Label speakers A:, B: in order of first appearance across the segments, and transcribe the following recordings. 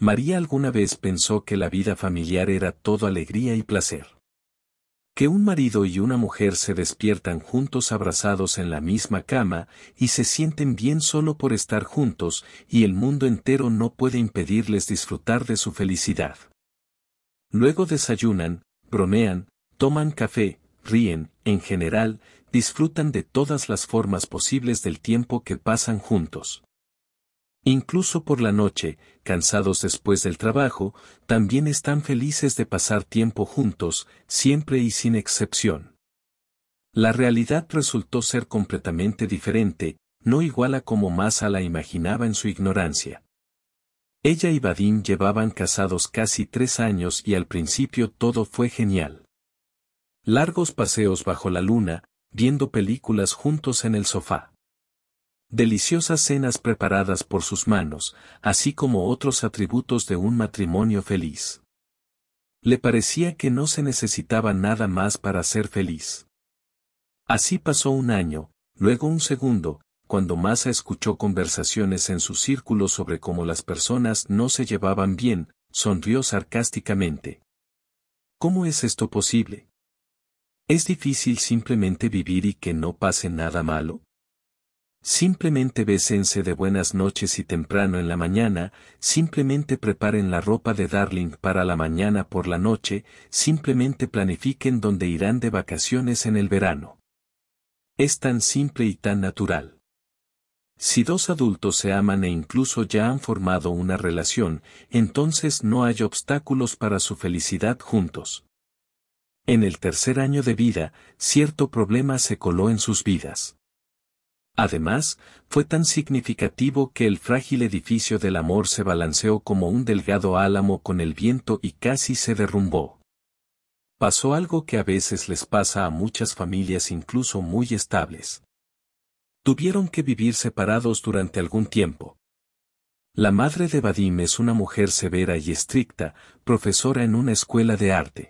A: María alguna vez pensó que la vida familiar era todo alegría y placer. Que un marido y una mujer se despiertan juntos abrazados en la misma cama y se sienten bien solo por estar juntos, y el mundo entero no puede impedirles disfrutar de su felicidad. Luego desayunan, bromean, toman café, ríen, en general, disfrutan de todas las formas posibles del tiempo que pasan juntos. Incluso por la noche, cansados después del trabajo, también están felices de pasar tiempo juntos, siempre y sin excepción. La realidad resultó ser completamente diferente, no igual a como Masa la imaginaba en su ignorancia. Ella y Vadim llevaban casados casi 3 años y al principio todo fue genial. Largos paseos bajo la luna, viendo películas juntos en el sofá. Deliciosas cenas preparadas por sus manos, así como otros atributos de un matrimonio feliz. Le parecía que no se necesitaba nada más para ser feliz. Así pasó un año, luego un segundo, cuando Masa escuchó conversaciones en su círculo sobre cómo las personas no se llevaban bien, sonrió sarcásticamente. ¿Cómo es esto posible? ¿Es difícil simplemente vivir y que no pase nada malo? Simplemente bésense de buenas noches y temprano en la mañana, simplemente preparen la ropa de Darling para la mañana por la noche, simplemente planifiquen dónde irán de vacaciones en el verano. Es tan simple y tan natural. Si 2 adultos se aman e incluso ya han formado una relación, entonces no hay obstáculos para su felicidad juntos. En el tercer año de vida, cierto problema se coló en sus vidas. Además, fue tan significativo que el frágil edificio del amor se balanceó como un delgado álamo con el viento y casi se derrumbó. Pasó algo que a veces les pasa a muchas familias incluso muy estables. Tuvieron que vivir separados durante algún tiempo. La madre de Vadim es una mujer severa y estricta, profesora en una escuela de arte.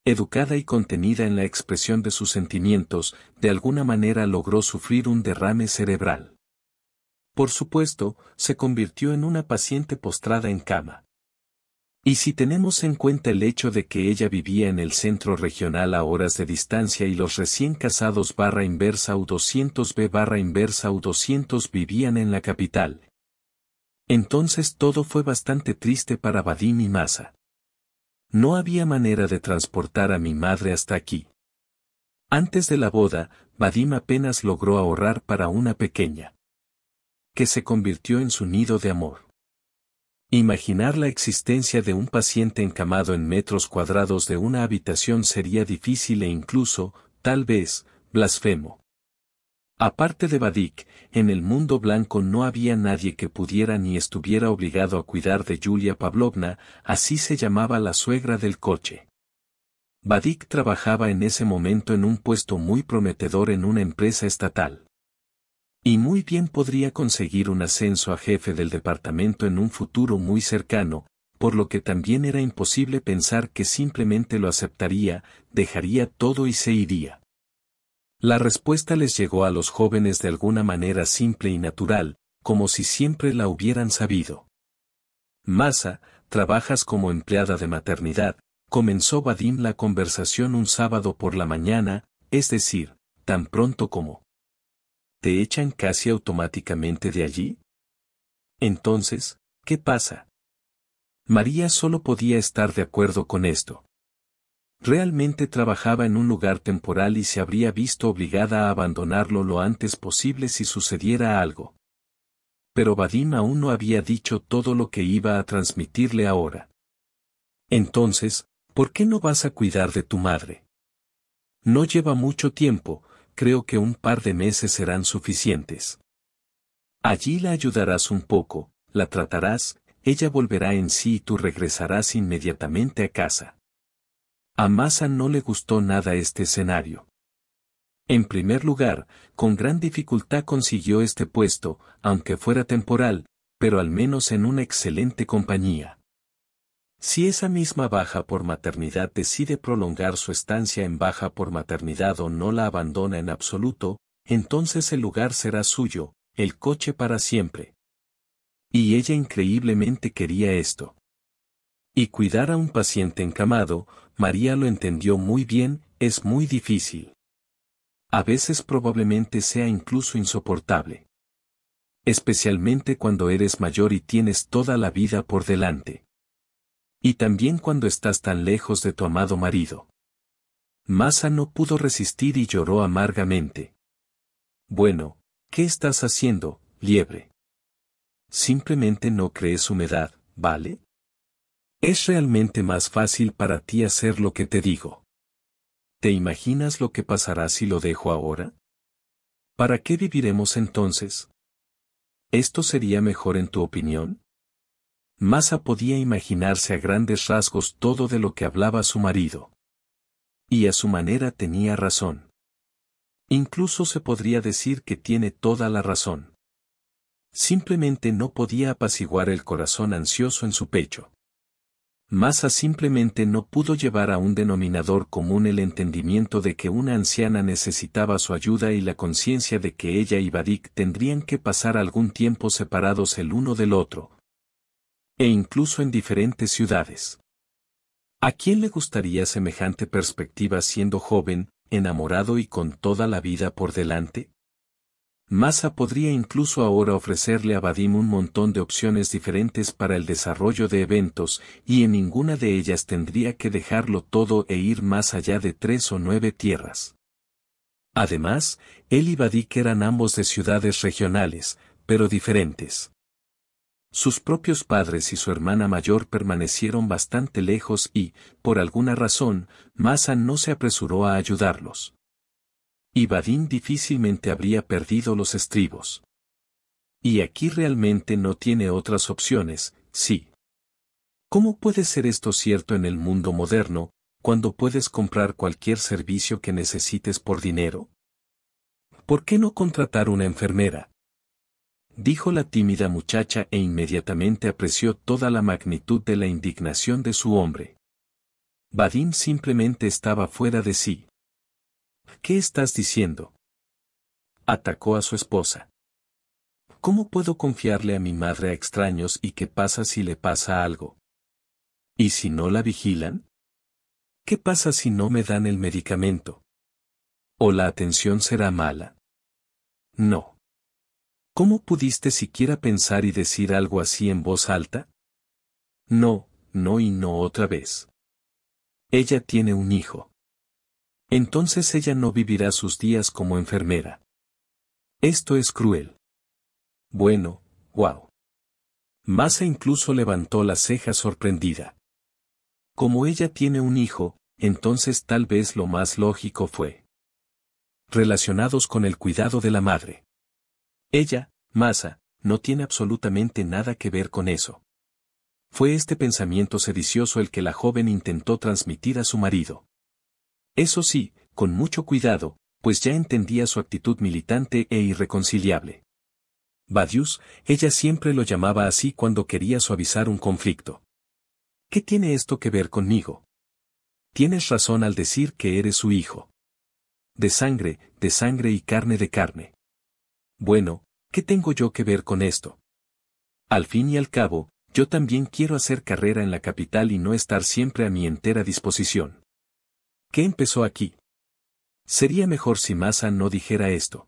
A: Educada y contenida en la expresión de sus sentimientos, de alguna manera logró sufrir un derrame cerebral. Por supuesto, se convirtió en una paciente postrada en cama. Y si tenemos en cuenta el hecho de que ella vivía en el centro regional a horas de distancia y los recién casados /inversa U200 /inversa U200 vivían en la capital. Entonces todo fue bastante triste para Vadim y Masa. No había manera de transportar a mi madre hasta aquí. Antes de la boda, Vadim apenas logró ahorrar para una pequeña, que se convirtió en su nido de amor. Imaginar la existencia de un paciente encamado en metros cuadrados de una habitación sería difícil e incluso, tal vez, blasfemo. Aparte de Vadik, en el mundo blanco no había nadie que pudiera ni estuviera obligado a cuidar de Yulia Pavlovna, así se llamaba la suegra del coche. Vadik trabajaba en ese momento en un puesto muy prometedor en una empresa estatal. Y muy bien podría conseguir un ascenso a jefe del departamento en un futuro muy cercano, por lo que también era imposible pensar que simplemente lo aceptaría, dejaría todo y se iría. La respuesta les llegó a los jóvenes de alguna manera simple y natural, como si siempre la hubieran sabido. Masa, trabajas como empleada de maternidad, comenzó Vadim la conversación un sábado por la mañana, es decir, tan pronto como ¿te echan casi automáticamente de allí? Entonces, ¿qué pasa? María solo podía estar de acuerdo con esto. Realmente trabajaba en un lugar temporal y se habría visto obligada a abandonarlo lo antes posible si sucediera algo. Pero Vadim aún no había dicho todo lo que iba a transmitirle ahora. Entonces, ¿por qué no vas a cuidar de tu madre? No lleva mucho tiempo, creo que un par de meses serán suficientes. Allí la ayudarás un poco, la tratarás, ella volverá en sí y tú regresarás inmediatamente a casa. A Masa no le gustó nada este escenario. En primer lugar, con gran dificultad consiguió este puesto, aunque fuera temporal, pero al menos en una excelente compañía. Si esa misma baja por maternidad decide prolongar su estancia en baja por maternidad o no la abandona en absoluto, entonces el lugar será suyo, el coche para siempre. Y ella increíblemente quería esto. Y cuidar a un paciente encamado, María lo entendió muy bien, es muy difícil. A veces probablemente sea incluso insoportable. Especialmente cuando eres mayor y tienes toda la vida por delante. Y también cuando estás tan lejos de tu amado marido. Masa no pudo resistir y lloró amargamente. Bueno, ¿qué estás haciendo, liebre? Simplemente no crees humedad, ¿vale? Es realmente más fácil para ti hacer lo que te digo. ¿Te imaginas lo que pasará si lo dejo ahora? ¿Para qué viviremos entonces? ¿Esto sería mejor en tu opinión? Masa podía imaginarse a grandes rasgos todo de lo que hablaba su marido. Y a su manera tenía razón. Incluso se podría decir que tiene toda la razón. Simplemente no podía apaciguar el corazón ansioso en su pecho. Masa simplemente no pudo llevar a un denominador común el entendimiento de que una anciana necesitaba su ayuda y la conciencia de que ella y Vadik tendrían que pasar algún tiempo separados el uno del otro. E incluso en diferentes ciudades. ¿A quién le gustaría semejante perspectiva siendo joven, enamorado y con toda la vida por delante? Masa podría incluso ahora ofrecerle a Vadim un montón de opciones diferentes para el desarrollo de eventos, y en ninguna de ellas tendría que dejarlo todo e ir más allá de 3 o 9 tierras. Además, él y Vadik eran ambos de ciudades regionales, pero diferentes. Sus propios padres y su hermana mayor permanecieron bastante lejos y, por alguna razón, Masa no se apresuró a ayudarlos. Y Vadim difícilmente habría perdido los estribos. Y aquí realmente no tiene otras opciones, sí. ¿Cómo puede ser esto cierto en el mundo moderno, cuando puedes comprar cualquier servicio que necesites por dinero? ¿Por qué no contratar una enfermera? Dijo la tímida muchacha e inmediatamente apreció toda la magnitud de la indignación de su hombre. Vadim simplemente estaba fuera de sí. ¿Qué estás diciendo? Atacó a su esposa. ¿Cómo puedo confiarle a mi madre a extraños y qué pasa si le pasa algo? ¿Y si no la vigilan? ¿Qué pasa si no me dan el medicamento? ¿O la atención será mala? No. ¿Cómo pudiste siquiera pensar y decir algo así en voz alta? No, no y no otra vez. Ella tiene un hijo. Entonces ella no vivirá sus días como enfermera. Esto es cruel. Bueno, wow. Masa incluso levantó la ceja sorprendida. Como ella tiene un hijo, entonces tal vez lo más lógico fue relacionados con el cuidado de la madre. Ella, Masa, no tiene absolutamente nada que ver con eso. Fue este pensamiento sedicioso el que la joven intentó transmitir a su marido. Eso sí, con mucho cuidado, pues ya entendía su actitud militante e irreconciliable. Badius, ella siempre lo llamaba así cuando quería suavizar un conflicto. ¿Qué tiene esto que ver conmigo? Tienes razón al decir que eres su hijo. De sangre y carne de carne. Bueno, ¿qué tengo yo que ver con esto? Al fin y al cabo, yo también quiero hacer carrera en la capital y no estar siempre a mi entera disposición. ¿Qué empezó aquí? Sería mejor si Masa no dijera esto.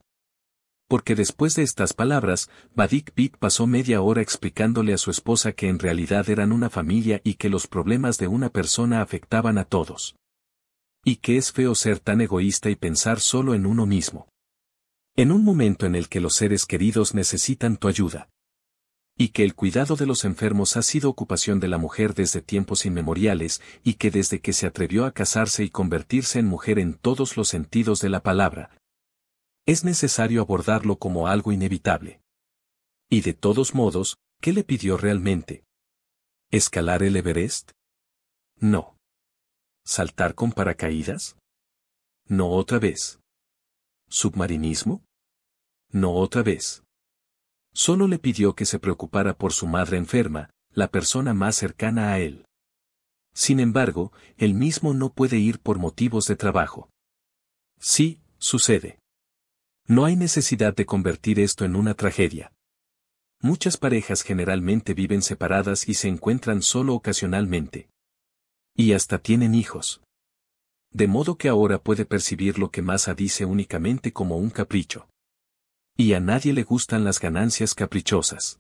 A: Porque después de estas palabras, Vadik Bit pasó media hora explicándole a su esposa que en realidad eran una familia y que los problemas de una persona afectaban a todos. Y que es feo ser tan egoísta y pensar solo en uno mismo. En un momento en el que los seres queridos necesitan tu ayuda. Y que el cuidado de los enfermos ha sido ocupación de la mujer desde tiempos inmemoriales, y que desde que se atrevió a casarse y convertirse en mujer en todos los sentidos de la palabra, es necesario abordarlo como algo inevitable. Y de todos modos, ¿qué le pidió realmente? ¿Escalar el Everest? No. ¿Saltar con paracaídas? No otra vez. ¿Submarinismo? No otra vez. Solo le pidió que se preocupara por su madre enferma, la persona más cercana a él. Sin embargo, él mismo no puede ir por motivos de trabajo. Sí, sucede. No hay necesidad de convertir esto en una tragedia. Muchas parejas generalmente viven separadas y se encuentran solo ocasionalmente. Y hasta tienen hijos. De modo que ahora puede percibir lo que Masa dice únicamente como un capricho. Y a nadie le gustan las ganancias caprichosas.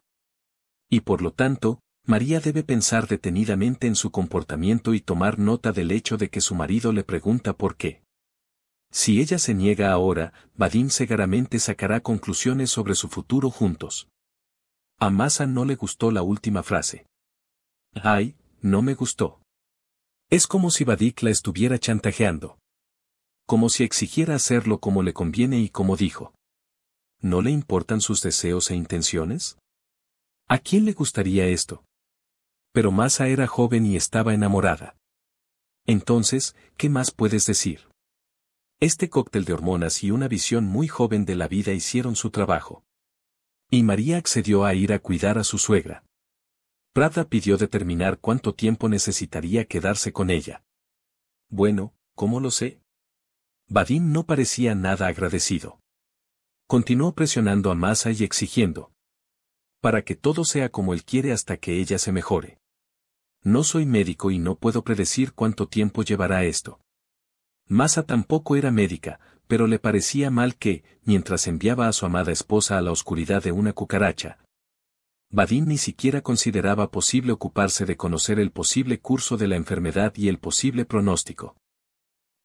A: Y por lo tanto, María debe pensar detenidamente en su comportamiento y tomar nota del hecho de que su marido le pregunta por qué. Si ella se niega ahora, Vadim seguramente sacará conclusiones sobre su futuro juntos. A Masa no le gustó la última frase. Ay, no me gustó. Es como si Vadik la estuviera chantajeando. Como si exigiera hacerlo como le conviene y como dijo. ¿No le importan sus deseos e intenciones? ¿A quién le gustaría esto? Pero Masa era joven y estaba enamorada. Entonces, ¿qué más puedes decir? Este cóctel de hormonas y una visión muy joven de la vida hicieron su trabajo. Y María accedió a ir a cuidar a su suegra. Pravda pidió determinar cuánto tiempo necesitaría quedarse con ella. Bueno, ¿cómo lo sé? Vadim no parecía nada agradecido. Continuó presionando a Masa y exigiendo. Para que todo sea como él quiere hasta que ella se mejore. No soy médico y no puedo predecir cuánto tiempo llevará esto. Masa tampoco era médica, pero le parecía mal que, mientras enviaba a su amada esposa a la oscuridad de una cucaracha, Vadim ni siquiera consideraba posible ocuparse de conocer el posible curso de la enfermedad y el posible pronóstico.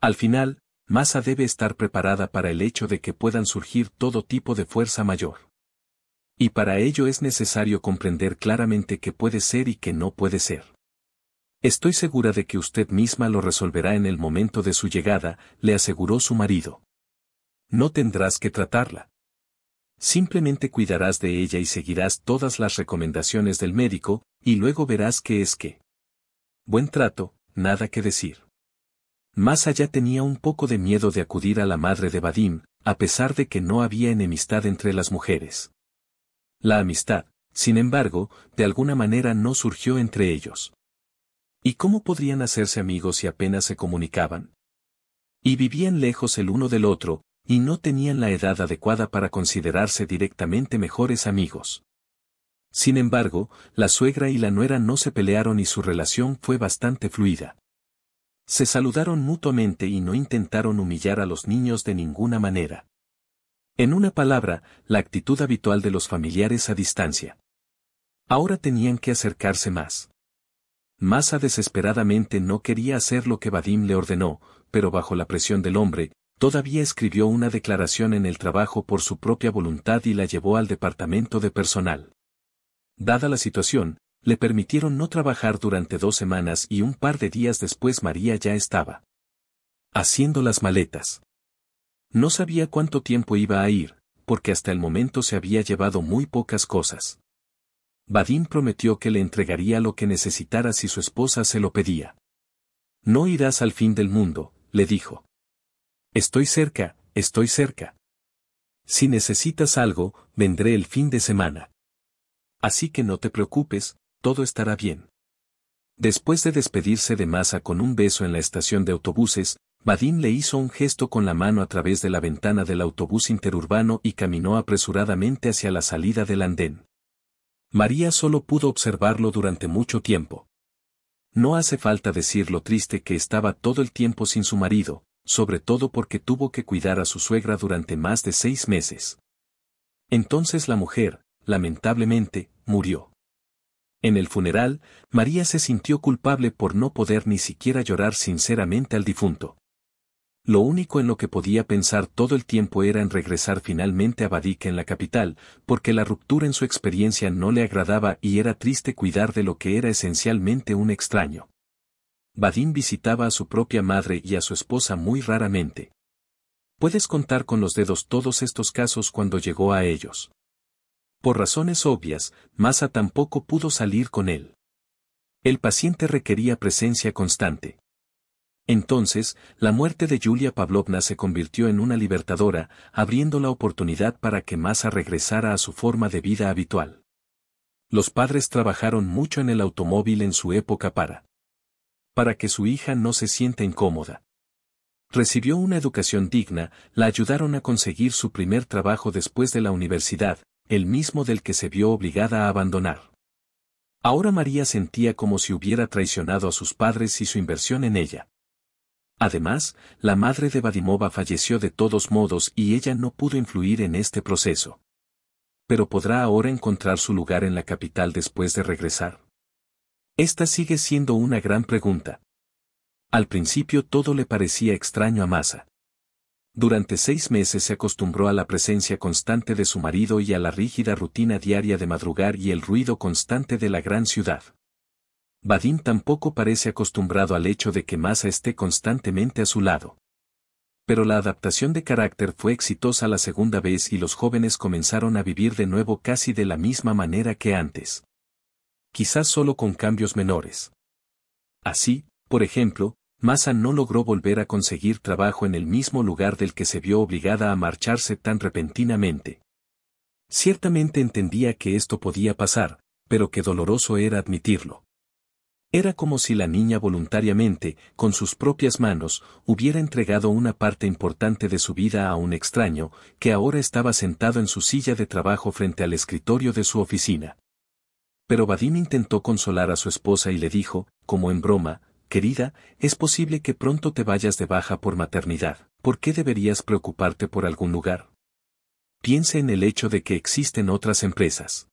A: Al final, Masa debe estar preparada para el hecho de que puedan surgir todo tipo de fuerza mayor. Y para ello es necesario comprender claramente qué puede ser y qué no puede ser. Estoy segura de que usted misma lo resolverá en el momento de su llegada, le aseguró su marido. No tendrás que tratarla. Simplemente cuidarás de ella y seguirás todas las recomendaciones del médico, y luego verás qué es qué. Buen trato, nada que decir. Más allá tenía un poco de miedo de acudir a la madre de Vadim, a pesar de que no había enemistad entre las mujeres. La amistad, sin embargo, de alguna manera no surgió entre ellos. ¿Y cómo podrían hacerse amigos si apenas se comunicaban? Y vivían lejos el uno del otro, y no tenían la edad adecuada para considerarse directamente mejores amigos. Sin embargo, la suegra y la nuera no se pelearon y su relación fue bastante fluida. Se saludaron mutuamente y no intentaron humillar a los niños de ninguna manera. En una palabra, la actitud habitual de los familiares a distancia. Ahora tenían que acercarse más. Masa desesperadamente no quería hacer lo que Vadim le ordenó, pero bajo la presión del hombre, todavía escribió una declaración en el trabajo por su propia voluntad y la llevó al departamento de personal. Dada la situación, le permitieron no trabajar durante 2 semanas y un par de días después María ya estaba haciendo las maletas. No sabía cuánto tiempo iba a ir, porque hasta el momento se había llevado muy pocas cosas. Vadim prometió que le entregaría lo que necesitara si su esposa se lo pedía. No irás al fin del mundo, le dijo. Estoy cerca, estoy cerca. Si necesitas algo, vendré el fin de semana. Así que no te preocupes, todo estará bien. Después de despedirse de Masa con un beso en la estación de autobuses, Vadim le hizo un gesto con la mano a través de la ventana del autobús interurbano y caminó apresuradamente hacia la salida del andén. María solo pudo observarlo durante mucho tiempo. No hace falta decir lo triste que estaba todo el tiempo sin su marido, sobre todo porque tuvo que cuidar a su suegra durante más de 6 meses. Entonces la mujer, lamentablemente, murió. En el funeral, María se sintió culpable por no poder ni siquiera llorar sinceramente al difunto. Lo único en lo que podía pensar todo el tiempo era en regresar finalmente a Vadik en la capital, porque la ruptura en su experiencia no le agradaba y era triste cuidar de lo que era esencialmente un extraño. Vadim visitaba a su propia madre y a su esposa muy raramente. Puedes contar con los dedos todos estos casos cuando llegó a ellos. Por razones obvias, Masa tampoco pudo salir con él. El paciente requería presencia constante. Entonces, la muerte de Yulia Pavlovna se convirtió en una libertadora, abriendo la oportunidad para que Masa regresara a su forma de vida habitual. Los padres trabajaron mucho en el automóvil en su época para que su hija no se sienta incómoda. Recibió una educación digna, la ayudaron a conseguir su primer trabajo después de la universidad, el mismo del que se vio obligada a abandonar. Ahora María sentía como si hubiera traicionado a sus padres y su inversión en ella. Además, la madre de Vadimova falleció de todos modos y ella no pudo influir en este proceso. ¿Pero podrá ahora encontrar su lugar en la capital después de regresar? Esta sigue siendo una gran pregunta. Al principio todo le parecía extraño a Masa. Durante 6 meses se acostumbró a la presencia constante de su marido y a la rígida rutina diaria de madrugar y el ruido constante de la gran ciudad. Vadim tampoco parece acostumbrado al hecho de que Masa esté constantemente a su lado. Pero la adaptación de carácter fue exitosa la segunda vez y los jóvenes comenzaron a vivir de nuevo casi de la misma manera que antes. Quizás solo con cambios menores. Así, por ejemplo, Masa no logró volver a conseguir trabajo en el mismo lugar del que se vio obligada a marcharse tan repentinamente. Ciertamente entendía que esto podía pasar, pero qué doloroso era admitirlo. Era como si la niña voluntariamente, con sus propias manos, hubiera entregado una parte importante de su vida a un extraño, que ahora estaba sentado en su silla de trabajo frente al escritorio de su oficina. Pero Vadim intentó consolar a su esposa y le dijo, como en broma, «Querida, es posible que pronto te vayas de baja por maternidad. ¿Por qué deberías preocuparte por algún lugar? Piensa en el hecho de que existen otras empresas.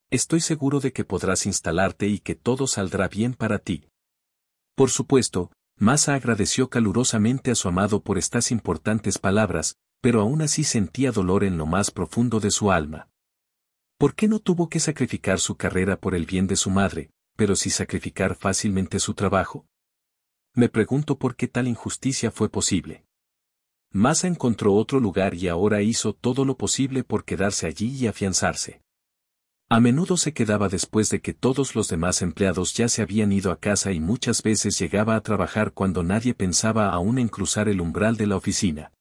A: Estoy seguro de que podrás instalarte y que todo saldrá bien para ti». Por supuesto, Masa agradeció calurosamente a su amado por estas importantes palabras, pero aún así sentía dolor en lo más profundo de su alma. ¿Por qué no tuvo que sacrificar su carrera por el bien de su madre, pero sí sacrificar fácilmente su trabajo? Me pregunto por qué tal injusticia fue posible. Masa encontró otro lugar y ahora hizo todo lo posible por quedarse allí y afianzarse. A menudo se quedaba después de que todos los demás empleados ya se habían ido a casa y muchas veces llegaba a trabajar cuando nadie pensaba aún en cruzar el umbral de la oficina.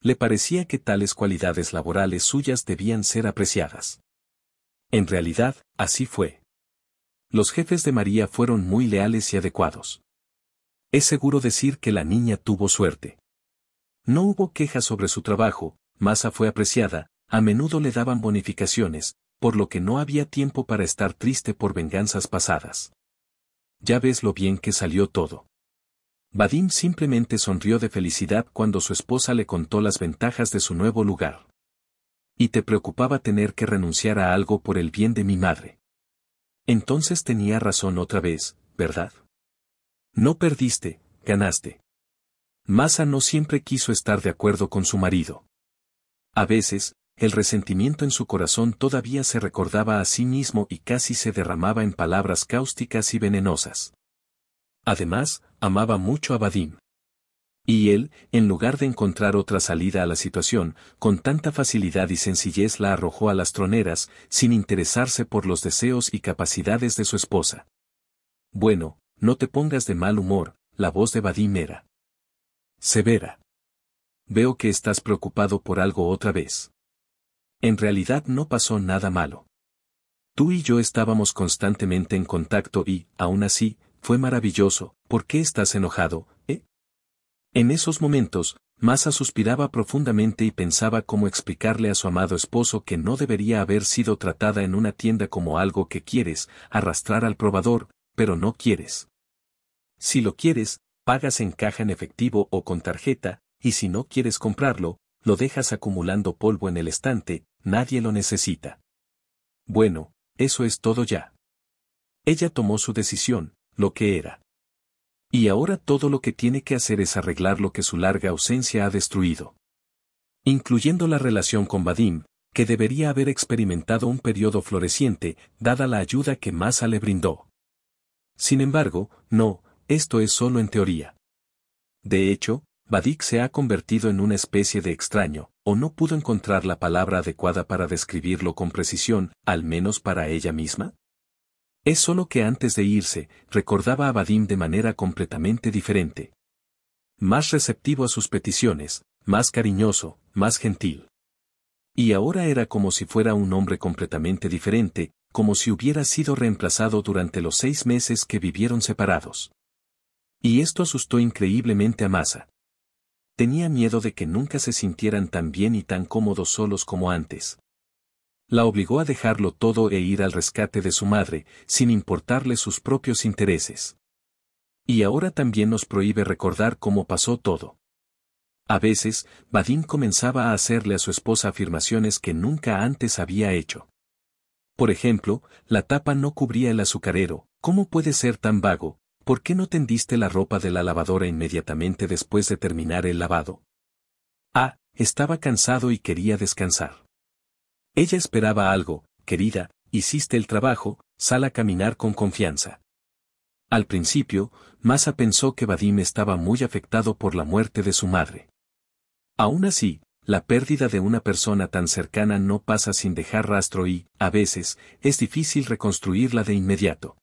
A: Le parecía que tales cualidades laborales suyas debían ser apreciadas. En realidad, así fue. Los jefes de María fueron muy leales y adecuados. Es seguro decir que la niña tuvo suerte. No hubo quejas sobre su trabajo, Masa fue apreciada, a menudo le daban bonificaciones, por lo que no había tiempo para estar triste por venganzas pasadas. Ya ves lo bien que salió todo. Vadim simplemente sonrió de felicidad cuando su esposa le contó las ventajas de su nuevo lugar. Y te preocupaba tener que renunciar a algo por el bien de mi madre. Entonces tenía razón otra vez, ¿verdad? No perdiste, ganaste. Masa no siempre quiso estar de acuerdo con su marido. A veces, el resentimiento en su corazón todavía se recordaba a sí mismo y casi se derramaba en palabras cáusticas y venenosas. Además, amaba mucho a Vadim. Y él, en lugar de encontrar otra salida a la situación, con tanta facilidad y sencillez la arrojó a las troneras, sin interesarse por los deseos y capacidades de su esposa. Bueno, no te pongas de mal humor, la voz de Vadim era severa. Veo que estás preocupado por algo otra vez. En realidad no pasó nada malo. Tú y yo estábamos constantemente en contacto y, aún así, fue maravilloso. ¿Por qué estás enojado, En esos momentos, Masa suspiraba profundamente y pensaba cómo explicarle a su amado esposo que no debería haber sido tratada en una tienda como algo que quieres, arrastrar al probador, pero no quieres. Si lo quieres, pagas en caja en efectivo o con tarjeta, y si no quieres comprarlo, lo dejas acumulando polvo en el estante, nadie lo necesita. Bueno, eso es todo ya. Ella tomó su decisión, lo que era. Y ahora todo lo que tiene que hacer es arreglar lo que su larga ausencia ha destruido. Incluyendo la relación con Vadim, que debería haber experimentado un periodo floreciente, dada la ayuda que Masa le brindó. Sin embargo, no, esto es solo en teoría. De hecho, Vadik se ha convertido en una especie de extraño, o no pudo encontrar la palabra adecuada para describirlo con precisión, al menos para ella misma. Es solo que antes de irse, recordaba a Vadim de manera completamente diferente. Más receptivo a sus peticiones, más cariñoso, más gentil. Y ahora era como si fuera un hombre completamente diferente, como si hubiera sido reemplazado durante los 6 meses que vivieron separados. Y esto asustó increíblemente a Masa. Tenía miedo de que nunca se sintieran tan bien y tan cómodos solos como antes. La obligó a dejarlo todo e ir al rescate de su madre, sin importarle sus propios intereses. Y ahora también nos prohíbe recordar cómo pasó todo. A veces, Vadim comenzaba a hacerle a su esposa afirmaciones que nunca antes había hecho. Por ejemplo, la tapa no cubría el azucarero. ¿Cómo puedes ser tan vago? ¿Por qué no tendiste la ropa de la lavadora inmediatamente después de terminar el lavado? Ah, estaba cansado y quería descansar. Ella esperaba algo. Querida, hiciste el trabajo, sal a caminar con confianza. Al principio, Masa pensó que Vadim estaba muy afectado por la muerte de su madre. Aún así, la pérdida de una persona tan cercana no pasa sin dejar rastro y, a veces, es difícil reconstruirla de inmediato.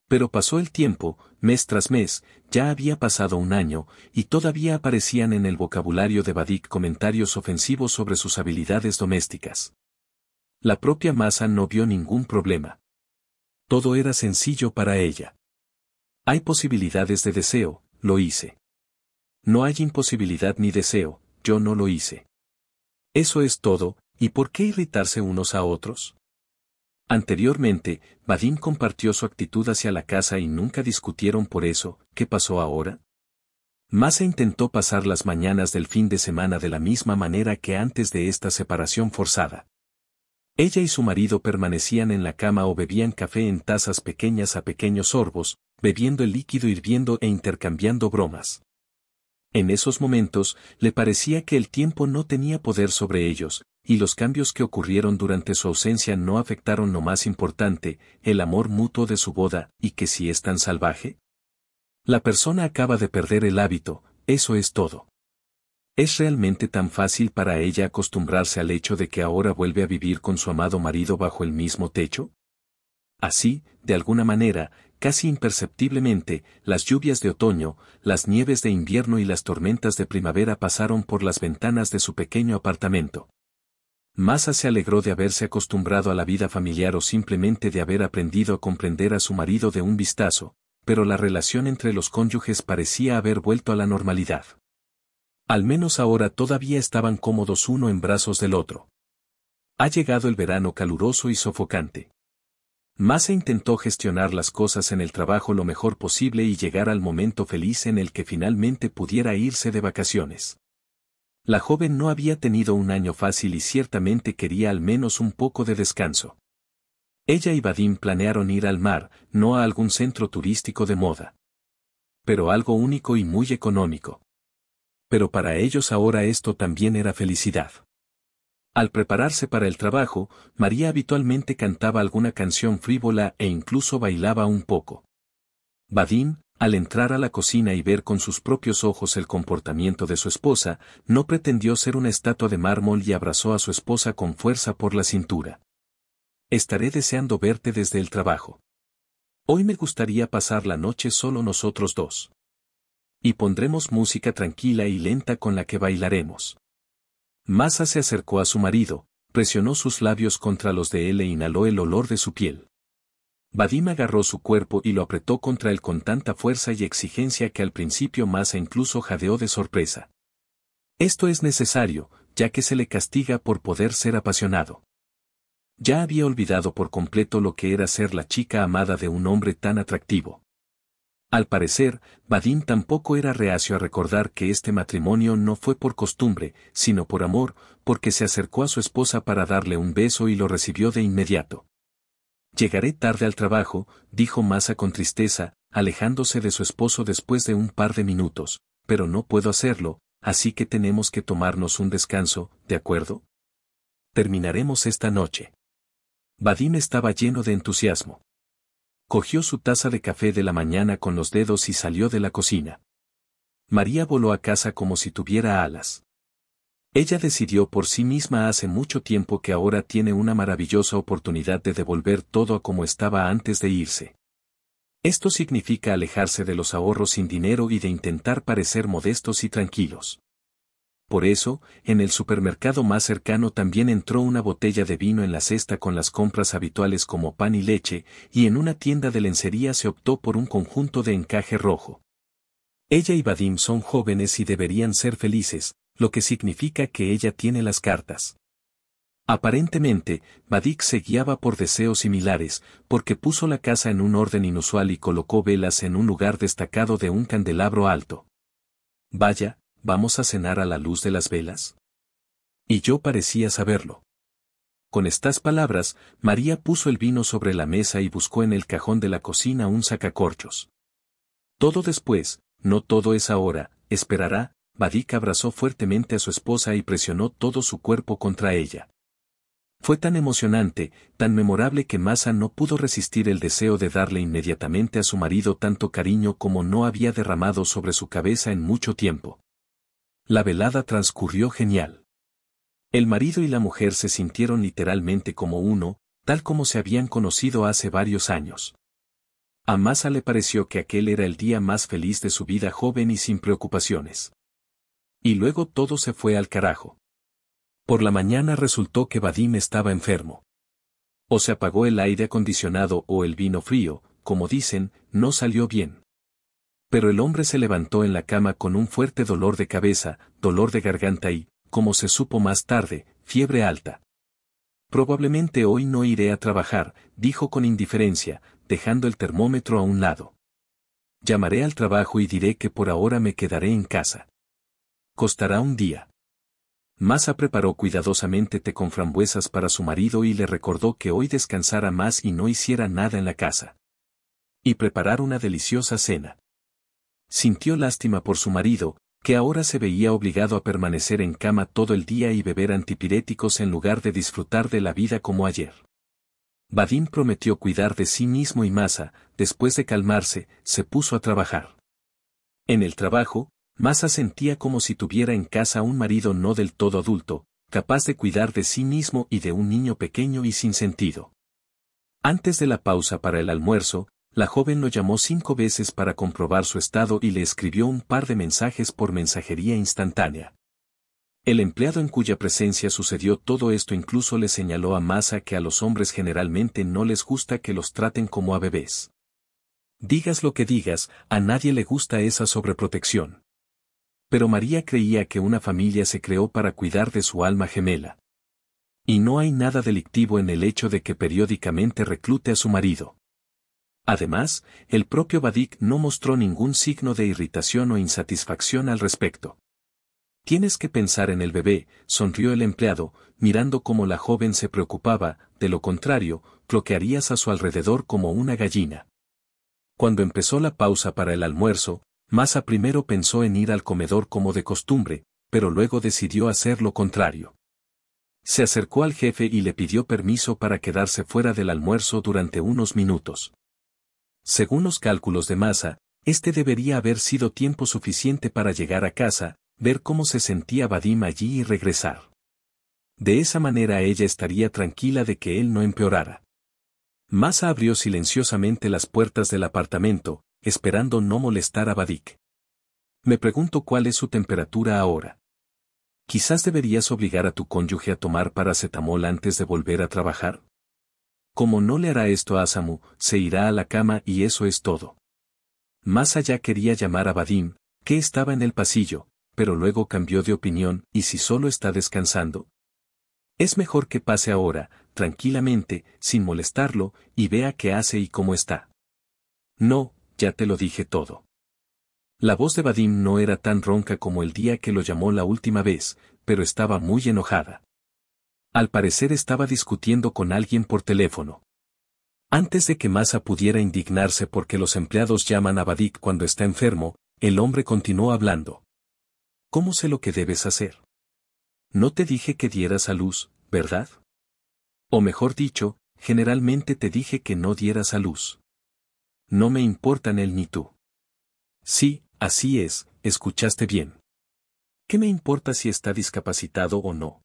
A: Pero pasó el tiempo, mes tras mes, ya había pasado un año, y todavía aparecían en el vocabulario de Vadim comentarios ofensivos sobre sus habilidades domésticas. La propia Masa no vio ningún problema. Todo era sencillo para ella. Hay posibilidades de deseo, lo hice. No hay imposibilidad ni deseo, yo no lo hice. Eso es todo, ¿y por qué irritarse unos a otros? Anteriormente, Vadim compartió su actitud hacia la casa y nunca discutieron por eso. ¿Qué pasó ahora? Masa intentó pasar las mañanas del fin de semana de la misma manera que antes de esta separación forzada. Ella y su marido permanecían en la cama o bebían café en tazas pequeñas a pequeños sorbos, bebiendo el líquido hirviendo e intercambiando bromas. En esos momentos, le parecía que el tiempo no tenía poder sobre ellos, y los cambios que ocurrieron durante su ausencia no afectaron lo más importante, el amor mutuo de su boda, y que si es tan salvaje. La persona acaba de perder el hábito, eso es todo. ¿Es realmente tan fácil para ella acostumbrarse al hecho de que ahora vuelve a vivir con su amado marido bajo el mismo techo? Así, de alguna manera, casi imperceptiblemente, las lluvias de otoño, las nieves de invierno y las tormentas de primavera pasaron por las ventanas de su pequeño apartamento. Masa se alegró de haberse acostumbrado a la vida familiar o simplemente de haber aprendido a comprender a su marido de un vistazo, pero la relación entre los cónyuges parecía haber vuelto a la normalidad. Al menos ahora todavía estaban cómodos uno en brazos del otro. Ha llegado el verano caluroso y sofocante. Masa intentó gestionar las cosas en el trabajo lo mejor posible y llegar al momento feliz en el que finalmente pudiera irse de vacaciones. La joven no había tenido un año fácil y ciertamente quería al menos un poco de descanso. Ella y Vadim planearon ir al mar, no a algún centro turístico de moda. Pero algo único y muy económico. Pero para ellos ahora esto también era felicidad. Al prepararse para el trabajo, María habitualmente cantaba alguna canción frívola e incluso bailaba un poco. Vadim, al entrar a la cocina y ver con sus propios ojos el comportamiento de su esposa, no pretendió ser una estatua de mármol y abrazó a su esposa con fuerza por la cintura. Estaré deseando verte desde el trabajo. Hoy me gustaría pasar la noche solo nosotros dos. Y pondremos música tranquila y lenta con la que bailaremos. Masa se acercó a su marido, presionó sus labios contra los de él e inhaló el olor de su piel. Vadim agarró su cuerpo y lo apretó contra él con tanta fuerza y exigencia que al principio Masa incluso jadeó de sorpresa. Esto es necesario, ya que se le castiga por poder ser apasionado. Ya había olvidado por completo lo que era ser la chica amada de un hombre tan atractivo. Al parecer, Vadim tampoco era reacio a recordar que este matrimonio no fue por costumbre, sino por amor, porque se acercó a su esposa para darle un beso y lo recibió de inmediato. Llegaré tarde al trabajo, dijo Masa con tristeza, alejándose de su esposo después de un par de minutos, pero no puedo hacerlo, así que tenemos que tomarnos un descanso, ¿de acuerdo? Terminaremos esta noche. Vadim estaba lleno de entusiasmo. Cogió su taza de café de la mañana con los dedos y salió de la cocina. María voló a casa como si tuviera alas. Ella decidió por sí misma hace mucho tiempo que ahora tiene una maravillosa oportunidad de devolver todo a como estaba antes de irse. Esto significa alejarse de los ahorros sin dinero y de intentar parecer modestos y tranquilos. Por eso, en el supermercado más cercano también entró una botella de vino en la cesta con las compras habituales como pan y leche, y en una tienda de lencería se optó por un conjunto de encaje rojo. Ella y Vadim son jóvenes y deberían ser felices, lo que significa que ella tiene las cartas. Aparentemente, Vadik se guiaba por deseos similares, porque puso la casa en un orden inusual y colocó velas en un lugar destacado de un candelabro alto. Vaya, ¿vamos a cenar a la luz de las velas? Y yo parecía saberlo. Con estas palabras, María puso el vino sobre la mesa y buscó en el cajón de la cocina un sacacorchos. Todo después, no todo es ahora, esperará. Vadik abrazó fuertemente a su esposa y presionó todo su cuerpo contra ella. Fue tan emocionante, tan memorable que Masa no pudo resistir el deseo de darle inmediatamente a su marido tanto cariño como no había derramado sobre su cabeza en mucho tiempo. La velada transcurrió genial. El marido y la mujer se sintieron literalmente como uno, tal como se habían conocido hace varios años. A Masa le pareció que aquel era el día más feliz de su vida joven y sin preocupaciones. Y luego todo se fue al carajo. Por la mañana resultó que Vadim estaba enfermo. O se apagó el aire acondicionado o el vino frío, como dicen, no salió bien. Pero el hombre se levantó en la cama con un fuerte dolor de cabeza, dolor de garganta y, como se supo más tarde, fiebre alta. Probablemente hoy no iré a trabajar, dijo con indiferencia, dejando el termómetro a un lado. Llamaré al trabajo y diré que por ahora me quedaré en casa. Costará un día. Masa preparó cuidadosamente té con frambuesas para su marido y le recordó que hoy descansara más y no hiciera nada en la casa. Y preparar una deliciosa cena. Sintió lástima por su marido, que ahora se veía obligado a permanecer en cama todo el día y beber antipiréticos en lugar de disfrutar de la vida como ayer. Vadim prometió cuidar de sí mismo y Masa, después de calmarse, se puso a trabajar. En el trabajo, Masa sentía como si tuviera en casa un marido no del todo adulto, capaz de cuidar de sí mismo y de un niño pequeño y sin sentido. Antes de la pausa para el almuerzo, la joven lo llamó 5 veces para comprobar su estado y le escribió un par de mensajes por mensajería instantánea. El empleado en cuya presencia sucedió todo esto incluso le señaló a Masa que a los hombres generalmente no les gusta que los traten como a bebés. Digas lo que digas, a nadie le gusta esa sobreprotección. Pero María creía que una familia se creó para cuidar de su alma gemela. Y no hay nada delictivo en el hecho de que periódicamente reclute a su marido. Además, el propio Vadik no mostró ningún signo de irritación o insatisfacción al respecto. Tienes que pensar en el bebé, sonrió el empleado, mirando cómo la joven se preocupaba, de lo contrario, cloquearías a su alrededor como una gallina. Cuando empezó la pausa para el almuerzo, Masa primero pensó en ir al comedor como de costumbre, pero luego decidió hacer lo contrario. Se acercó al jefe y le pidió permiso para quedarse fuera del almuerzo durante unos minutos. Según los cálculos de Masa, este debería haber sido tiempo suficiente para llegar a casa, ver cómo se sentía Vadim allí y regresar. De esa manera ella estaría tranquila de que él no empeorara. Masa abrió silenciosamente las puertas del apartamento, esperando no molestar a Vadik. Me pregunto cuál es su temperatura ahora. Quizás deberías obligar a tu cónyuge a tomar paracetamol antes de volver a trabajar. Como no le hará esto a Samu, se irá a la cama y eso es todo. Masa ya quería llamar a Vadim, que estaba en el pasillo, pero luego cambió de opinión, ¿y si solo está descansando? Es mejor que pase ahora, tranquilamente, sin molestarlo, y vea qué hace y cómo está. No, ya te lo dije todo. La voz de Vadim no era tan ronca como el día que lo llamó la última vez, pero estaba muy enojada. Al parecer estaba discutiendo con alguien por teléfono. Antes de que Masa pudiera indignarse porque los empleados llaman a Vadik cuando está enfermo, el hombre continuó hablando. ¿Cómo sé lo que debes hacer? No te dije que dieras a luz, ¿verdad? O mejor dicho, generalmente te dije que no dieras a luz. No me importan él ni tú. Sí, así es, escuchaste bien. ¿Qué me importa si está discapacitado o no?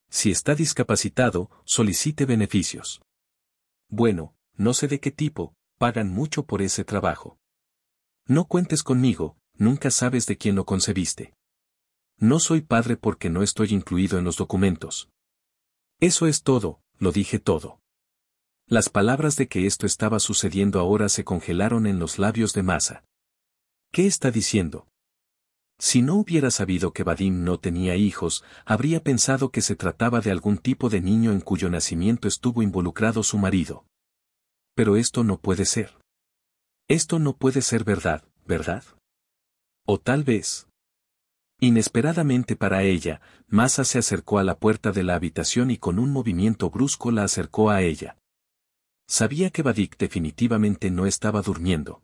A: Si está discapacitado, solicite beneficios. Bueno, no sé de qué tipo, pagan mucho por ese trabajo. No cuentes conmigo, nunca sabes de quién lo concebiste. No soy padre porque no estoy incluido en los documentos. Eso es todo, lo dije todo. Las palabras de que esto estaba sucediendo ahora se congelaron en los labios de Masa. ¿Qué está diciendo? Si no hubiera sabido que Vadim no tenía hijos, habría pensado que se trataba de algún tipo de niño en cuyo nacimiento estuvo involucrado su marido. Pero esto no puede ser. Esto no puede ser verdad, ¿verdad? O tal vez. Inesperadamente para ella, Masa se acercó a la puerta de la habitación y con un movimiento brusco la acercó a ella. Sabía que Vadik definitivamente no estaba durmiendo.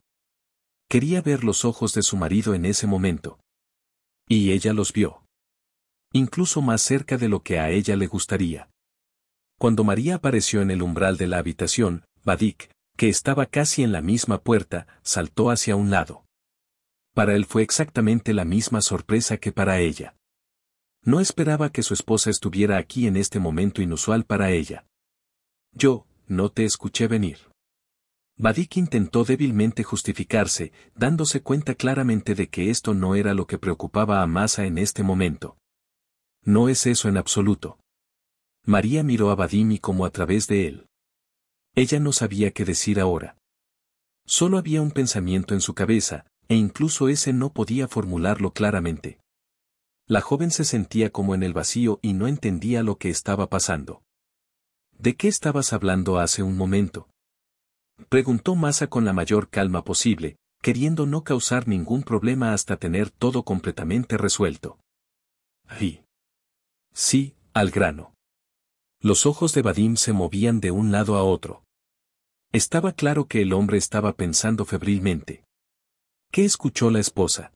A: Quería ver los ojos de su marido en ese momento. Y ella los vio. Incluso más cerca de lo que a ella le gustaría. Cuando María apareció en el umbral de la habitación, Vadik, que estaba casi en la misma puerta, saltó hacia un lado. Para él fue exactamente la misma sorpresa que para ella. No esperaba que su esposa estuviera aquí en este momento inusual para ella. Yo, no te escuché venir. Vadik intentó débilmente justificarse, dándose cuenta claramente de que esto no era lo que preocupaba a Masa en este momento. No es eso en absoluto. María miró a Vadim y como a través de él. Ella no sabía qué decir ahora. Solo había un pensamiento en su cabeza, e incluso ese no podía formularlo claramente. La joven se sentía como en el vacío y no entendía lo que estaba pasando. ¿De qué estabas hablando hace un momento?, preguntó Masa con la mayor calma posible, queriendo no causar ningún problema hasta tener todo completamente resuelto. Sí, al grano. Los ojos de Vadim se movían de un lado a otro. Estaba claro que el hombre estaba pensando febrilmente. ¿Qué escuchó la esposa?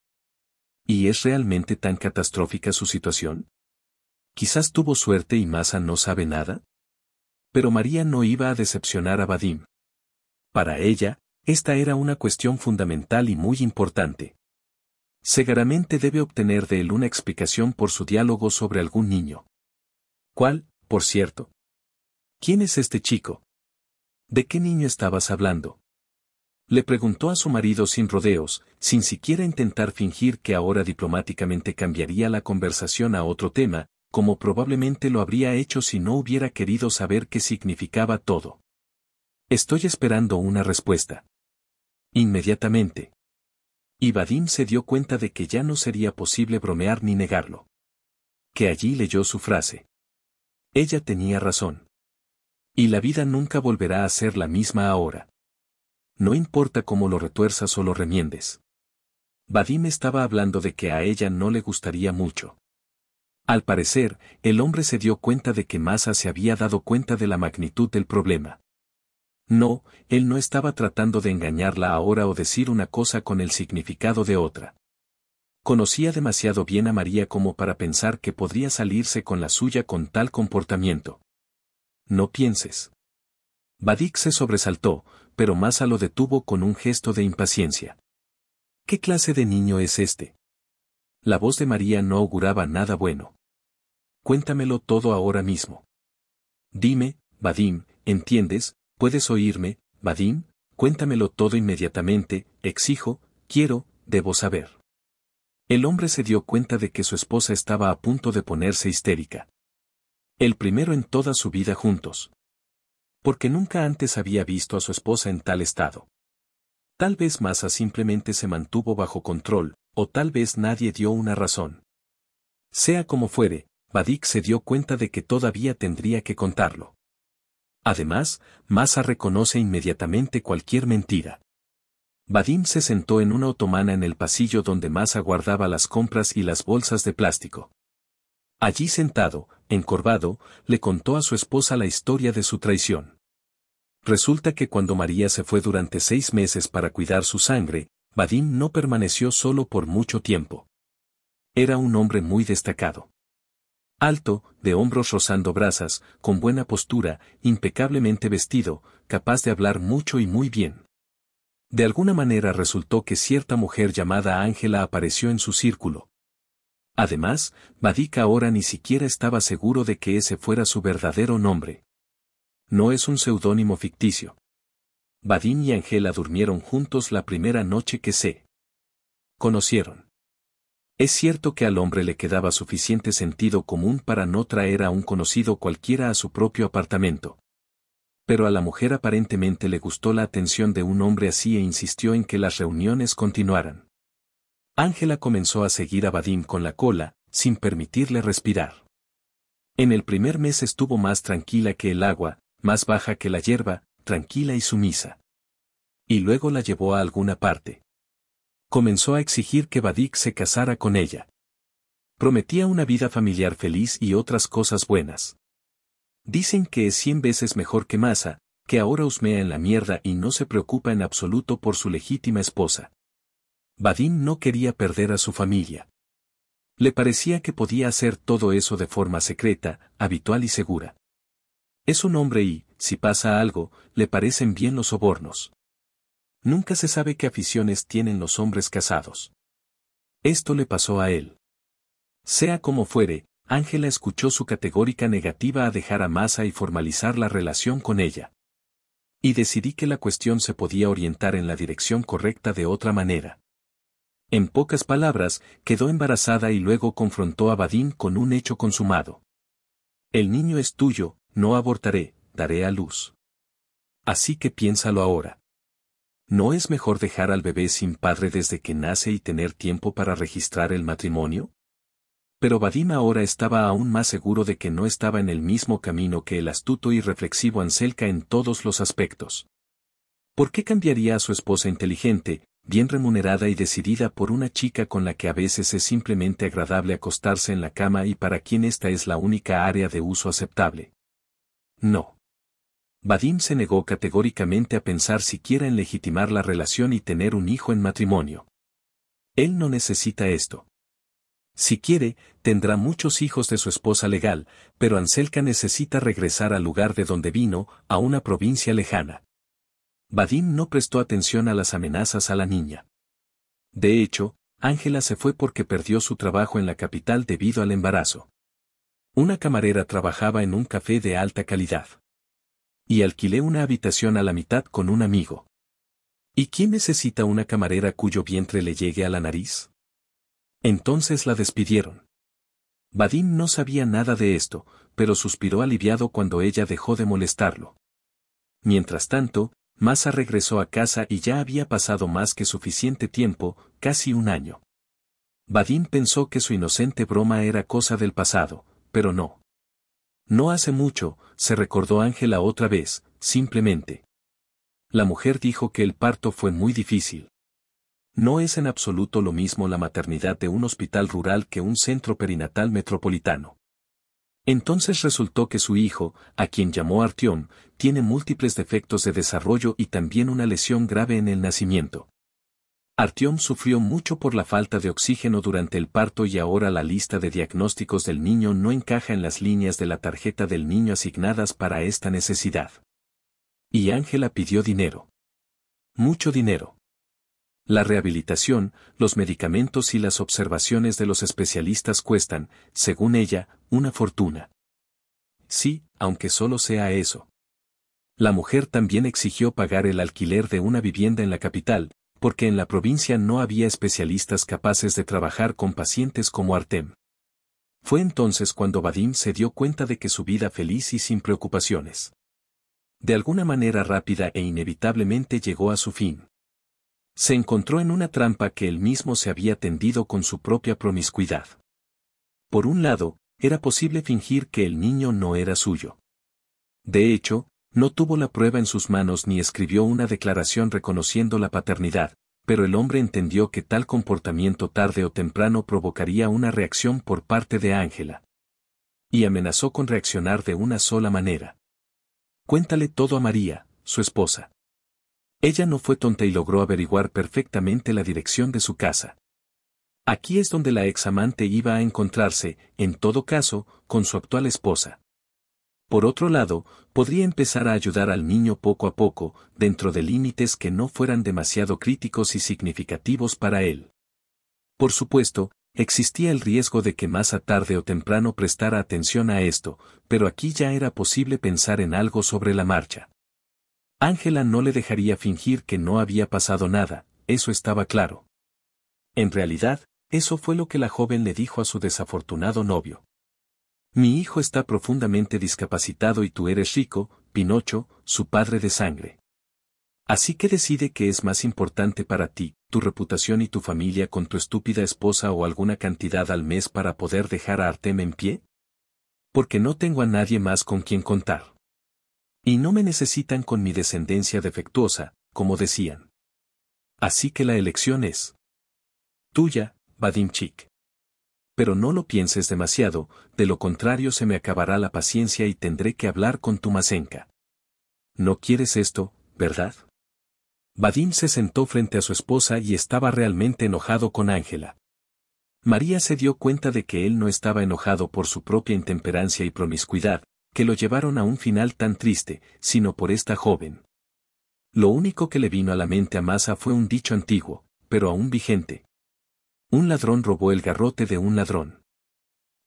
A: ¿Y es realmente tan catastrófica su situación? Quizás tuvo suerte y Masa no sabe nada. Pero María no iba a decepcionar a Vadim. Para ella, esta era una cuestión fundamental y muy importante. Seguramente debe obtener de él una explicación por su diálogo sobre algún niño. ¿Cuál, por cierto? ¿Quién es este chico? ¿De qué niño estabas hablando?, le preguntó a su marido sin rodeos, sin siquiera intentar fingir que ahora diplomáticamente cambiaría la conversación a otro tema, como probablemente lo habría hecho si no hubiera querido saber qué significaba todo. Estoy esperando una respuesta. Inmediatamente. Y Vadim se dio cuenta de que ya no sería posible bromear ni negarlo. Que allí leyó su frase. Ella tenía razón. Y la vida nunca volverá a ser la misma ahora. No importa cómo lo retuerzas o lo remiendes. Vadim estaba hablando de que a ella no le gustaría mucho. Al parecer, el hombre se dio cuenta de que Masa se había dado cuenta de la magnitud del problema. No, él no estaba tratando de engañarla ahora o decir una cosa con el significado de otra. Conocía demasiado bien a María como para pensar que podría salirse con la suya con tal comportamiento. No pienses. Vadik se sobresaltó, pero Masa lo detuvo con un gesto de impaciencia. ¿Qué clase de niño es este? La voz de María no auguraba nada bueno. Cuéntamelo todo ahora mismo. Dime, Vadim, ¿entiendes? ¿Puedes oírme, Vadim? Cuéntamelo todo inmediatamente, exijo, quiero, debo saber. El hombre se dio cuenta de que su esposa estaba a punto de ponerse histérica. El primero en toda su vida juntos. Porque nunca antes había visto a su esposa en tal estado. Tal vez Masa simplemente se mantuvo bajo control, o tal vez nadie dio una razón. Sea como fuere, Vadik se dio cuenta de que todavía tendría que contarlo. Además, Masa reconoce inmediatamente cualquier mentira. Vadim se sentó en una otomana en el pasillo donde Masa guardaba las compras y las bolsas de plástico. Allí sentado, encorvado, le contó a su esposa la historia de su traición. Resulta que cuando María se fue durante 6 meses para cuidar su sangre, Vadim no permaneció solo por mucho tiempo. Era un hombre muy destacado. Alto, de hombros rozando brasas, con buena postura, impecablemente vestido, capaz de hablar mucho y muy bien. De alguna manera resultó que cierta mujer llamada Ángela apareció en su círculo. Además, Vadik ahora ni siquiera estaba seguro de que ese fuera su verdadero nombre. No es un seudónimo ficticio. Vadim y Ángela durmieron juntos la primera noche que se conocieron. Es cierto que al hombre le quedaba suficiente sentido común para no traer a un conocido cualquiera a su propio apartamento. Pero a la mujer aparentemente le gustó la atención de un hombre así e insistió en que las reuniones continuaran. Ángela comenzó a seguir a Vadim con la cola, sin permitirle respirar. En el primer mes estuvo más tranquila que el agua, más baja que la hierba, tranquila y sumisa. Y luego la llevó a alguna parte. Comenzó a exigir que Vadim se casara con ella. Prometía una vida familiar feliz y otras cosas buenas. Dicen que es 100 veces mejor que Masa, que ahora husmea en la mierda y no se preocupa en absoluto por su legítima esposa. Vadim no quería perder a su familia. Le parecía que podía hacer todo eso de forma secreta, habitual y segura. Es un hombre y, si pasa algo, le parecen bien los sobornos. Nunca se sabe qué aficiones tienen los hombres casados. Esto le pasó a él. Sea como fuere, Ángela escuchó su categórica negativa a dejar a Masa y formalizar la relación con ella. Y decidí que la cuestión se podía orientar en la dirección correcta de otra manera. En pocas palabras, quedó embarazada y luego confrontó a Vadim con un hecho consumado. El niño es tuyo, no abortaré, daré a luz. Así que piénsalo ahora. ¿No es mejor dejar al bebé sin padre desde que nace y tener tiempo para registrar el matrimonio? Pero Vadim ahora estaba aún más seguro de que no estaba en el mismo camino que el astuto y reflexivo Anselka en todos los aspectos. ¿Por qué cambiaría a su esposa inteligente, bien remunerada y decidida por una chica con la que a veces es simplemente agradable acostarse en la cama y para quien esta es la única área de uso aceptable? No. Vadim se negó categóricamente a pensar siquiera en legitimar la relación y tener un hijo en matrimonio. Él no necesita esto. Si quiere, tendrá muchos hijos de su esposa legal, pero Anselka necesita regresar al lugar de donde vino, a una provincia lejana. Vadim no prestó atención a las amenazas a la niña. De hecho, Ángela se fue porque perdió su trabajo en la capital debido al embarazo. Una camarera trabajaba en un café de alta calidad. Y alquilé una habitación a la mitad con un amigo. ¿Y quién necesita una camarera cuyo vientre le llegue a la nariz? Entonces la despidieron. Vadim no sabía nada de esto, pero suspiró aliviado cuando ella dejó de molestarlo. Mientras tanto, Masa regresó a casa y ya había pasado más que suficiente tiempo, casi un año. Vadim pensó que su inocente broma era cosa del pasado, pero no. No hace mucho, se recordó Ángela otra vez, simplemente. La mujer dijo que el parto fue muy difícil. No es en absoluto lo mismo la maternidad de un hospital rural que un centro perinatal metropolitano. Entonces resultó que su hijo, a quien llamó Artyom, tiene múltiples defectos de desarrollo y también una lesión grave en el nacimiento. Artyom sufrió mucho por la falta de oxígeno durante el parto y ahora la lista de diagnósticos del niño no encaja en las líneas de la tarjeta del niño asignadas para esta necesidad. Y Ángela pidió dinero. Mucho dinero. La rehabilitación, los medicamentos y las observaciones de los especialistas cuestan, según ella, una fortuna. Sí, aunque solo sea eso. La mujer también exigió pagar el alquiler de una vivienda en la capital, porque en la provincia no había especialistas capaces de trabajar con pacientes como Artem. Fue entonces cuando Vadim se dio cuenta de que su vida feliz y sin preocupaciones, de alguna manera rápida e inevitablemente llegó a su fin. Se encontró en una trampa que él mismo se había tendido con su propia promiscuidad. Por un lado, era posible fingir que el niño no era suyo. De hecho, no tuvo la prueba en sus manos ni escribió una declaración reconociendo la paternidad, pero el hombre entendió que tal comportamiento tarde o temprano provocaría una reacción por parte de Ángela. Y amenazó con reaccionar de una sola manera. Cuéntale todo a María, su esposa. Ella no fue tonta y logró averiguar perfectamente la dirección de su casa. Aquí es donde la ex amante iba a encontrarse, en todo caso, con su actual esposa. Por otro lado, podría empezar a ayudar al niño poco a poco, dentro de límites que no fueran demasiado críticos y significativos para él. Por supuesto, existía el riesgo de que más a tarde o temprano prestara atención a esto, pero aquí ya era posible pensar en algo sobre la marcha. Ángela no le dejaría fingir que no había pasado nada, eso estaba claro. En realidad, eso fue lo que la joven le dijo a su desafortunado novio. Mi hijo está profundamente discapacitado y tú eres rico, Pinocho, su padre de sangre. Así que decide qué es más importante para ti, tu reputación y tu familia con tu estúpida esposa o alguna cantidad al mes para poder dejar a Artem en pie. Porque no tengo a nadie más con quien contar. Y no me necesitan con mi descendencia defectuosa, como decían. Así que la elección es tuya, Vadimchik. Pero no lo pienses demasiado, de lo contrario se me acabará la paciencia y tendré que hablar con tu Masenka. No quieres esto, ¿verdad? Vadim se sentó frente a su esposa y estaba realmente enojado con Ángela. María se dio cuenta de que él no estaba enojado por su propia intemperancia y promiscuidad, que lo llevaron a un final tan triste, sino por esta joven. Lo único que le vino a la mente a Masa fue un dicho antiguo, pero aún vigente. Un ladrón robó el garrote de un ladrón.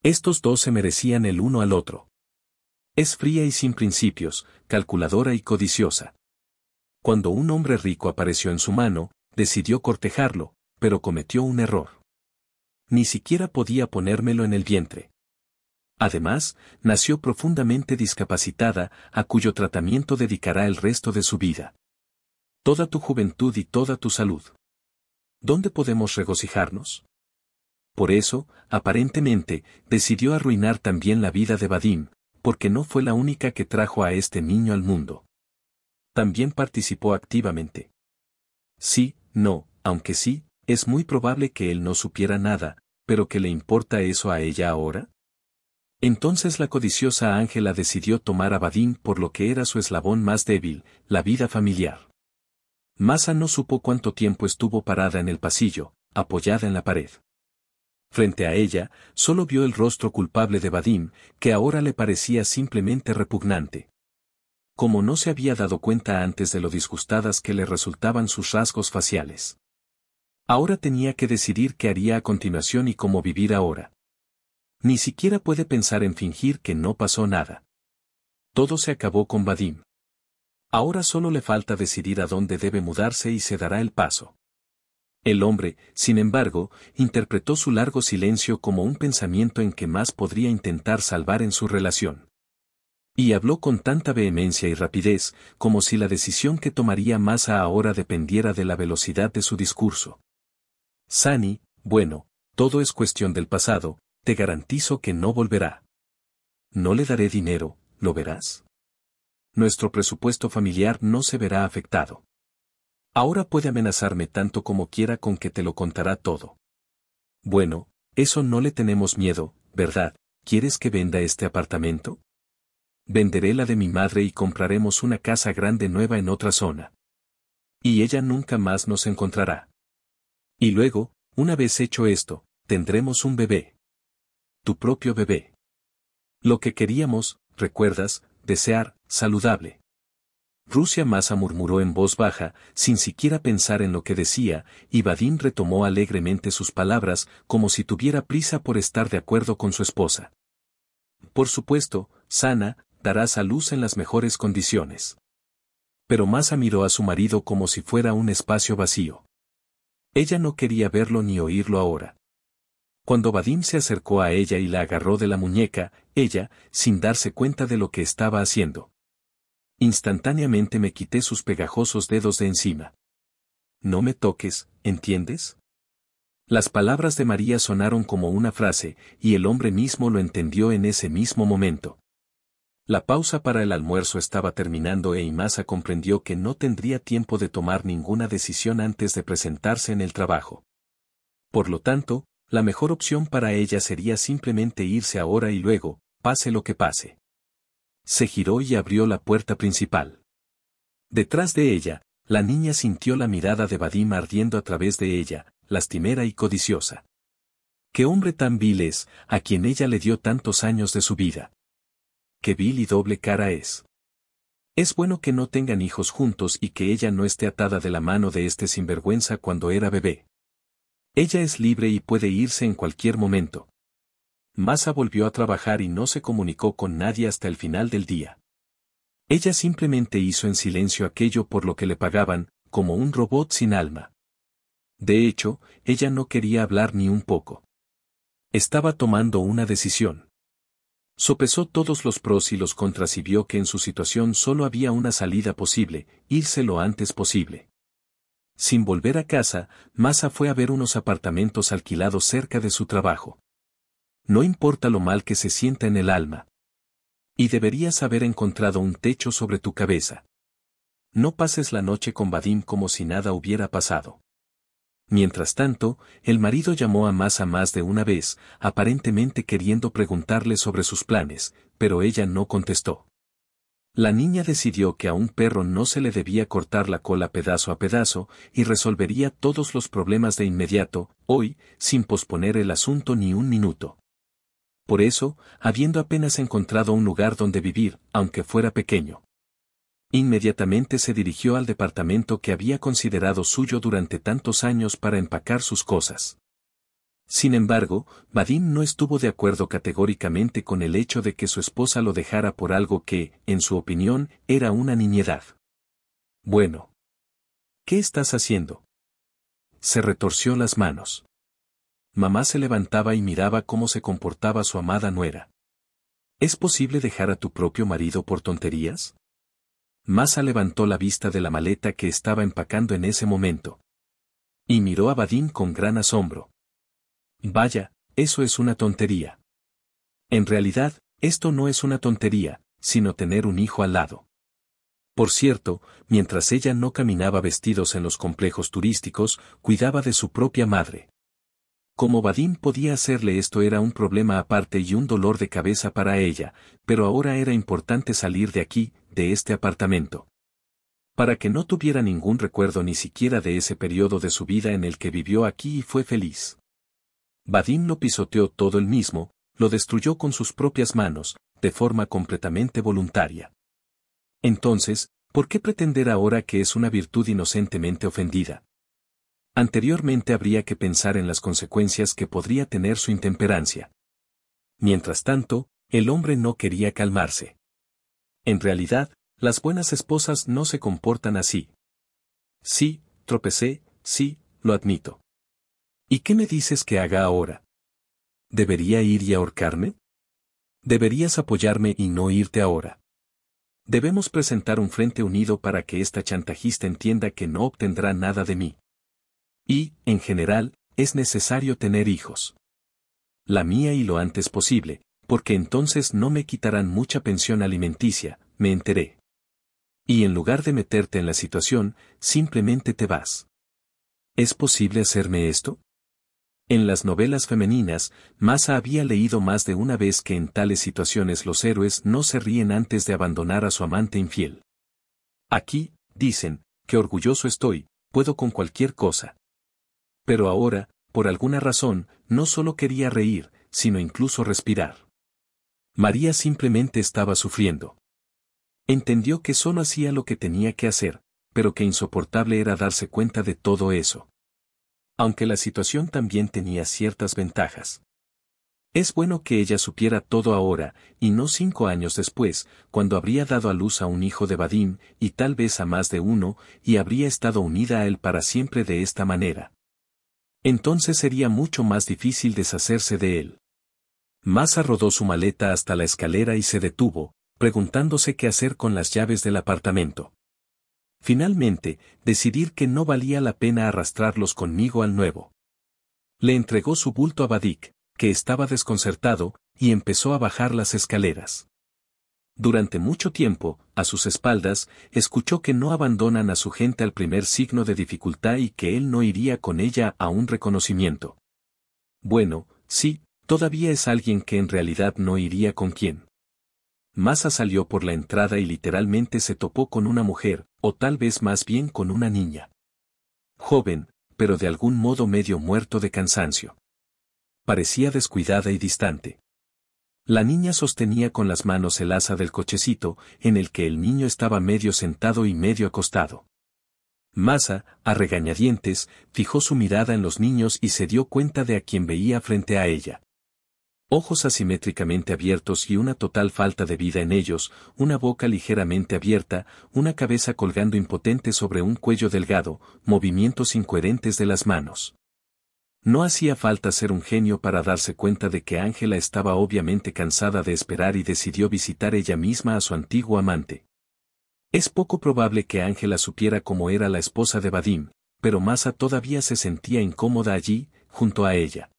A: Estos dos se merecían el uno al otro. Es fría y sin principios, calculadora y codiciosa. Cuando un hombre rico apareció en su mano, decidió cortejarlo, pero cometió un error. Ni siquiera podía ponérmelo en el vientre. Además, nació profundamente discapacitada, a cuyo tratamiento dedicará el resto de su vida. Toda tu juventud y toda tu salud. ¿Dónde podemos regocijarnos? Por eso, aparentemente, decidió arruinar también la vida de Vadim, porque no fue la única que trajo a este niño al mundo. También participó activamente. Sí, no, aunque sí, es muy probable que él no supiera nada, pero ¿qué le importa eso a ella ahora? Entonces la codiciosa Ángela decidió tomar a Vadim por lo que era su eslabón más débil, la vida familiar. Masa no supo cuánto tiempo estuvo parada en el pasillo, apoyada en la pared. Frente a ella, solo vio el rostro culpable de Vadim, que ahora le parecía simplemente repugnante. Como no se había dado cuenta antes de lo disgustadas que le resultaban sus rasgos faciales. Ahora tenía que decidir qué haría a continuación y cómo vivir ahora. Ni siquiera puede pensar en fingir que no pasó nada. Todo se acabó con Vadim. Ahora solo le falta decidir a dónde debe mudarse y se dará el paso. El hombre, sin embargo, interpretó su largo silencio como un pensamiento en que más podría intentar salvar en su relación. Y habló con tanta vehemencia y rapidez, como si la decisión que tomaría Masa ahora dependiera de la velocidad de su discurso. Sani, bueno, todo es cuestión del pasado, te garantizo que no volverá. No le daré dinero, ¿lo verás? Nuestro presupuesto familiar no se verá afectado. Ahora puede amenazarme tanto como quiera con que te lo contará todo. Bueno, eso no le tenemos miedo, ¿verdad? ¿Quieres que venda este apartamento? Venderé la de mi madre y compraremos una casa grande nueva en otra zona. Y ella nunca más nos encontrará. Y luego, una vez hecho esto, tendremos un bebé. Tu propio bebé. Lo que queríamos, recuerdas, desear, saludable. Rusia Masa murmuró en voz baja, sin siquiera pensar en lo que decía, y Vadim retomó alegremente sus palabras, como si tuviera prisa por estar de acuerdo con su esposa. Por supuesto, Sana, darás a luz en las mejores condiciones. Pero Masa miró a su marido como si fuera un espacio vacío. Ella no quería verlo ni oírlo ahora. Cuando Vadim se acercó a ella y la agarró de la muñeca, ella, sin darse cuenta de lo que estaba haciendo. Instantáneamente me quité sus pegajosos dedos de encima. No me toques, ¿entiendes? Las palabras de María sonaron como una frase, y el hombre mismo lo entendió en ese mismo momento. La pausa para el almuerzo estaba terminando e Masa comprendió que no tendría tiempo de tomar ninguna decisión antes de presentarse en el trabajo. Por lo tanto, la mejor opción para ella sería simplemente irse ahora y luego, pase lo que pase. Se giró y abrió la puerta principal. Detrás de ella, la niña sintió la mirada de Vadim ardiendo a través de ella, lastimera y codiciosa. ¿Qué hombre tan vil es, a quien ella le dio tantos años de su vida? ¿Qué vil y doble cara es? Es bueno que no tengan hijos juntos y que ella no esté atada de la mano de este sinvergüenza cuando era bebé. Ella es libre y puede irse en cualquier momento. Masa volvió a trabajar y no se comunicó con nadie hasta el final del día. Ella simplemente hizo en silencio aquello por lo que le pagaban, como un robot sin alma. De hecho, ella no quería hablar ni un poco. Estaba tomando una decisión. Sopesó todos los pros y los contras y vio que en su situación solo había una salida posible, irse lo antes posible. Sin volver a casa, Masa fue a ver unos apartamentos alquilados cerca de su trabajo. No importa lo mal que se sienta en el alma. Y deberías haber encontrado un techo sobre tu cabeza. No pases la noche con Vadim como si nada hubiera pasado. Mientras tanto, el marido llamó a Masa más de una vez, aparentemente queriendo preguntarle sobre sus planes, pero ella no contestó. La niña decidió que a un perro no se le debía cortar la cola pedazo a pedazo, y resolvería todos los problemas de inmediato, hoy, sin posponer el asunto ni un minuto. Por eso, habiendo apenas encontrado un lugar donde vivir, aunque fuera pequeño, inmediatamente se dirigió al departamento que había considerado suyo durante tantos años para empacar sus cosas. Sin embargo, Vadim no estuvo de acuerdo categóricamente con el hecho de que su esposa lo dejara por algo que, en su opinión, era una niñedad. Bueno. ¿Qué estás haciendo? Se retorció las manos. Mamá se levantaba y miraba cómo se comportaba su amada nuera. ¿Es posible dejar a tu propio marido por tonterías? Masa levantó la vista de la maleta que estaba empacando en ese momento. Y miró a Vadim con gran asombro. Vaya, eso es una tontería. En realidad, esto no es una tontería, sino tener un hijo al lado. Por cierto, mientras ella no caminaba vestidos en los complejos turísticos, cuidaba de su propia madre. Como Vadim podía hacerle esto era un problema aparte y un dolor de cabeza para ella, pero ahora era importante salir de aquí, de este apartamento. Para que no tuviera ningún recuerdo ni siquiera de ese periodo de su vida en el que vivió aquí y fue feliz. Vadim lo pisoteó todo él mismo, lo destruyó con sus propias manos, de forma completamente voluntaria. Entonces, ¿por qué pretender ahora que es una virtud inocentemente ofendida? Anteriormente habría que pensar en las consecuencias que podría tener su intemperancia. Mientras tanto, el hombre no quería calmarse. En realidad, las buenas esposas no se comportan así. Sí, tropecé, sí, lo admito. ¿Y qué me dices que haga ahora? ¿Debería ir y ahorcarme? Deberías apoyarme y no irte ahora. Debemos presentar un frente unido para que esta chantajista entienda que no obtendrá nada de mí. Y, en general, es necesario tener hijos. La mía y lo antes posible, porque entonces no me quitarán mucha pensión alimenticia, me enteré. Y en lugar de meterte en la situación, simplemente te vas. ¿Es posible hacerme esto? En las novelas femeninas, Masa había leído más de una vez que en tales situaciones los héroes no se ríen antes de abandonar a su amante infiel. Aquí, dicen, que orgulloso estoy, puedo con cualquier cosa. Pero ahora, por alguna razón, no solo quería reír, sino incluso respirar. María simplemente estaba sufriendo. Entendió que solo hacía lo que tenía que hacer, pero que insoportable era darse cuenta de todo eso. Aunque la situación también tenía ciertas ventajas. Es bueno que ella supiera todo ahora, y no 5 años después, cuando habría dado a luz a un hijo de Vadim, y tal vez a más de uno, y habría estado unida a él para siempre de esta manera. Entonces sería mucho más difícil deshacerse de él. Masa rodó su maleta hasta la escalera y se detuvo, preguntándose qué hacer con las llaves del apartamento. Finalmente, decidir que no valía la pena arrastrarlos conmigo al nuevo. Le entregó su bulto a Vadik, que estaba desconcertado, y empezó a bajar las escaleras. Durante mucho tiempo, a sus espaldas, escuchó que no abandonan a su gente al primer signo de dificultad y que él no iría con ella a un reconocimiento. Bueno, sí, todavía es alguien que en realidad no iría con quien. Masa salió por la entrada y literalmente se topó con una mujer, o tal vez más bien con una niña. Joven, pero de algún modo medio muerto de cansancio. Parecía descuidada y distante. La niña sostenía con las manos el asa del cochecito, en el que el niño estaba medio sentado y medio acostado. Masa, a regañadientes, fijó su mirada en los niños y se dio cuenta de a quien veía frente a ella. Ojos asimétricamente abiertos y una total falta de vida en ellos, una boca ligeramente abierta, una cabeza colgando impotente sobre un cuello delgado, movimientos incoherentes de las manos. No hacía falta ser un genio para darse cuenta de que Ángela estaba obviamente cansada de esperar y decidió visitar ella misma a su antiguo amante. Es poco probable que Ángela supiera cómo era la esposa de Vadim, pero Masa todavía se sentía incómoda allí, junto a ella.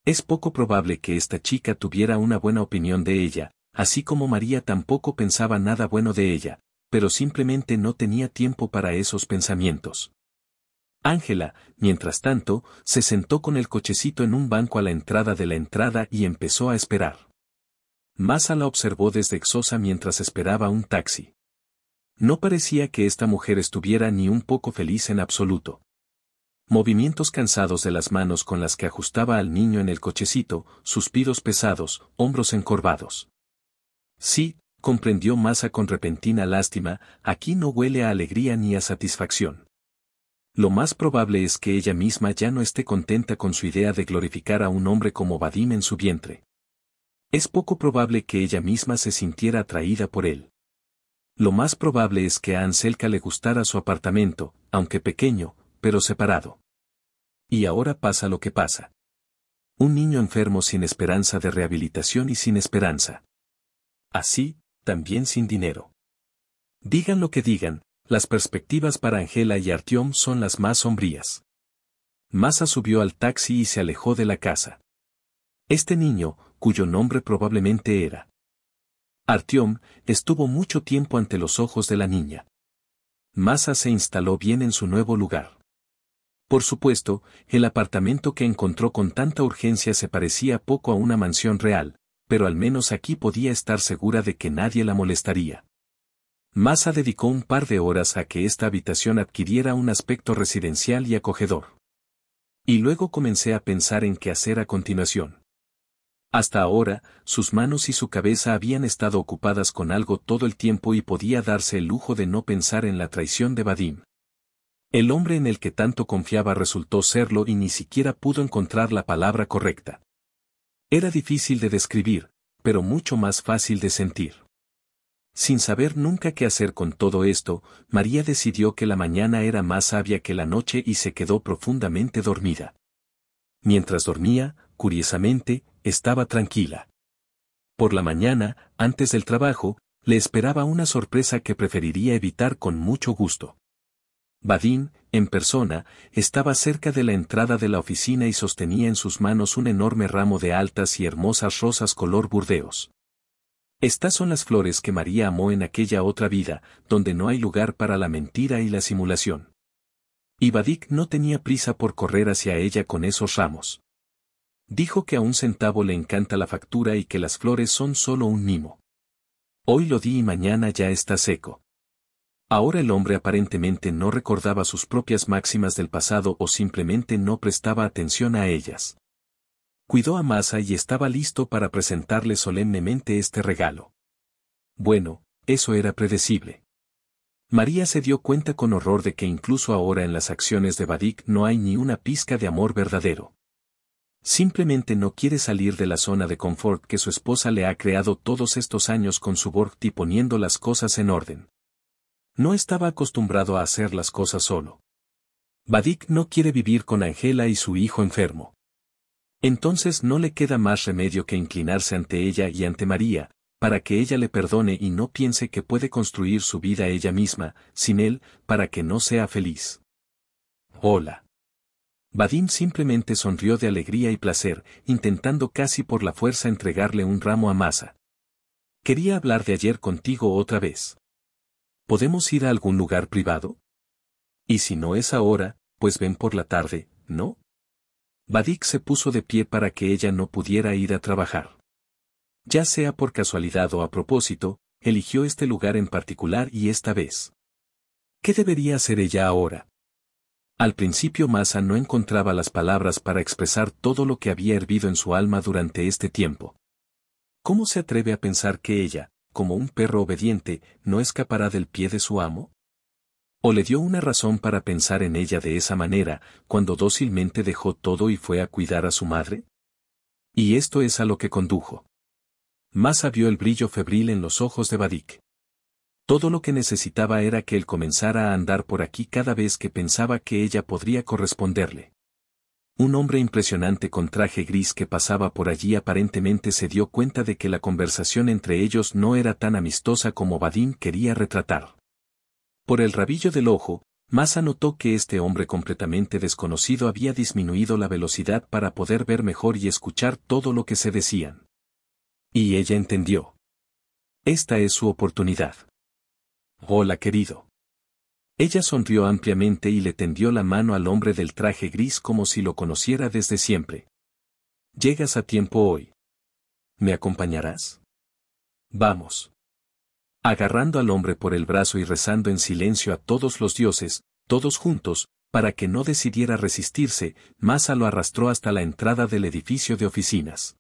A: Es poco probable que esta chica tuviera una buena opinión de ella, así como María tampoco pensaba nada bueno de ella, pero simplemente no tenía tiempo para esos pensamientos. Ángela, mientras tanto, se sentó con el cochecito en un banco a la entrada de la entrada y empezó a esperar. Masa la observó desde Exosa mientras esperaba un taxi. No parecía que esta mujer estuviera ni un poco feliz en absoluto. Movimientos cansados de las manos con las que ajustaba al niño en el cochecito, suspiros pesados, hombros encorvados. Sí, comprendió Masa con repentina lástima, aquí no huele a alegría ni a satisfacción. Lo más probable es que ella misma ya no esté contenta con su idea de glorificar a un hombre como Vadim en su vientre. Es poco probable que ella misma se sintiera atraída por él. Lo más probable es que a Anselka le gustara su apartamento, aunque pequeño, pero separado. Y ahora pasa lo que pasa. Un niño enfermo sin esperanza de rehabilitación y sin esperanza. Así, también sin dinero. Digan lo que digan, las perspectivas para Ángela y Artyom son las más sombrías. Masa subió al taxi y se alejó de la casa. Este niño, cuyo nombre probablemente era Artyom, estuvo mucho tiempo ante los ojos de la niña. Masa se instaló bien en su nuevo lugar. Por supuesto, el apartamento que encontró con tanta urgencia se parecía poco a una mansión real, pero al menos aquí podía estar segura de que nadie la molestaría. Masa dedicó un par de horas a que esta habitación adquiriera un aspecto residencial y acogedor. Y luego comencé a pensar en qué hacer a continuación. Hasta ahora, sus manos y su cabeza habían estado ocupadas con algo todo el tiempo y podía darse el lujo de no pensar en la traición de Vadim. El hombre en el que tanto confiaba resultó serlo y ni siquiera pudo encontrar la palabra correcta. Era difícil de describir, pero mucho más fácil de sentir. Sin saber nunca qué hacer con todo esto, María decidió que la mañana era más sabia que la noche y se quedó profundamente dormida. Mientras dormía, curiosamente, estaba tranquila. Por la mañana, antes del trabajo, le esperaba una sorpresa que preferiría evitar con mucho gusto. Vadim, en persona, estaba cerca de la entrada de la oficina y sostenía en sus manos un enorme ramo de altas y hermosas rosas color burdeos. Estas son las flores que María amó en aquella otra vida, donde no hay lugar para la mentira y la simulación. Y Vadim no tenía prisa por correr hacia ella con esos ramos. Dijo que a un centavo le encanta la factura y que las flores son solo un mimo. Hoy lo di y mañana ya está seco. Ahora el hombre aparentemente no recordaba sus propias máximas del pasado o simplemente no prestaba atención a ellas. Cuidó a Masa y estaba listo para presentarle solemnemente este regalo. Bueno, eso era predecible. María se dio cuenta con horror de que incluso ahora en las acciones de Vadim no hay ni una pizca de amor verdadero. Simplemente no quiere salir de la zona de confort que su esposa le ha creado todos estos años con su Borgti poniendo las cosas en orden. No estaba acostumbrado a hacer las cosas solo. Vadim no quiere vivir con Ángela y su hijo enfermo. Entonces no le queda más remedio que inclinarse ante ella y ante María, para que ella le perdone y no piense que puede construir su vida ella misma, sin él, para que no sea feliz. Hola. Vadim simplemente sonrió de alegría y placer, intentando casi por la fuerza entregarle un ramo a Masa. Quería hablar de ayer contigo otra vez. ¿Podemos ir a algún lugar privado? Y si no es ahora, pues ven por la tarde, ¿no? Vadim se puso de pie para que ella no pudiera ir a trabajar. Ya sea por casualidad o a propósito, eligió este lugar en particular y esta vez. ¿Qué debería hacer ella ahora? Al principio Masa no encontraba las palabras para expresar todo lo que había hervido en su alma durante este tiempo. ¿Cómo se atreve a pensar que ella, como un perro obediente, no escapará del pie de su amo? ¿O le dio una razón para pensar en ella de esa manera, cuando dócilmente dejó todo y fue a cuidar a su madre? Y esto es a lo que condujo. Masa vio el brillo febril en los ojos de Vadim. Todo lo que necesitaba era que él comenzara a andar por aquí cada vez que pensaba que ella podría corresponderle. Un hombre impresionante con traje gris que pasaba por allí aparentemente se dio cuenta de que la conversación entre ellos no era tan amistosa como Vadim quería retratar. Por el rabillo del ojo, Masa notó que este hombre completamente desconocido había disminuido la velocidad para poder ver mejor y escuchar todo lo que se decían. Y ella entendió. Esta es su oportunidad. Hola, querido. Ella sonrió ampliamente y le tendió la mano al hombre del traje gris como si lo conociera desde siempre. Llegas a tiempo hoy. ¿Me acompañarás? Vamos. Agarrando al hombre por el brazo y rezando en silencio a todos los dioses, todos juntos, para que no decidiera resistirse, Masa lo arrastró hasta la entrada del edificio de oficinas.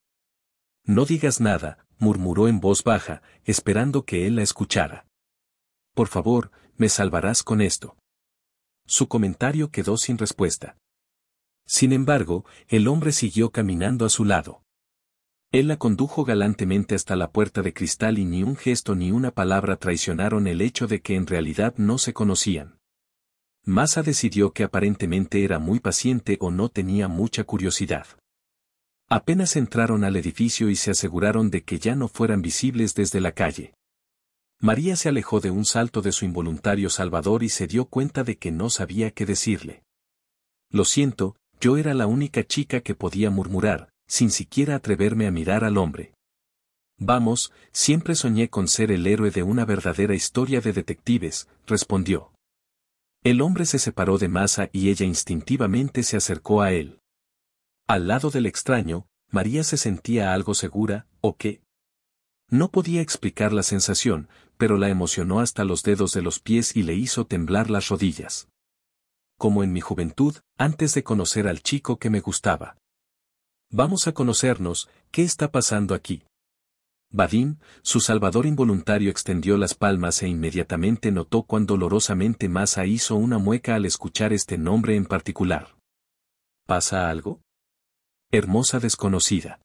A: No digas nada, murmuró en voz baja, esperando que él la escuchara. Por favor, me salvarás con esto. Su comentario quedó sin respuesta. Sin embargo, el hombre siguió caminando a su lado. Él la condujo galantemente hasta la puerta de cristal y ni un gesto ni una palabra traicionaron el hecho de que en realidad no se conocían. Masa decidió que aparentemente era muy paciente o no tenía mucha curiosidad. Apenas entraron al edificio y se aseguraron de que ya no fueran visibles desde la calle. María se alejó de un salto de su involuntario salvador y se dio cuenta de que no sabía qué decirle. Lo siento, yo era la única chica que podía murmurar, sin siquiera atreverme a mirar al hombre. Vamos, siempre soñé con ser el héroe de una verdadera historia de detectives, respondió. El hombre se separó de Masa y ella instintivamente se acercó a él. Al lado del extraño, María se sentía algo segura, ¿o qué? No podía explicar la sensación, pero la emocionó hasta los dedos de los pies y le hizo temblar las rodillas. Como en mi juventud, antes de conocer al chico que me gustaba. Vamos a conocernos, ¿qué está pasando aquí? Vadim, su salvador involuntario, extendió las palmas e inmediatamente notó cuán dolorosamente Masa hizo una mueca al escuchar este nombre en particular. ¿Pasa algo? Hermosa desconocida.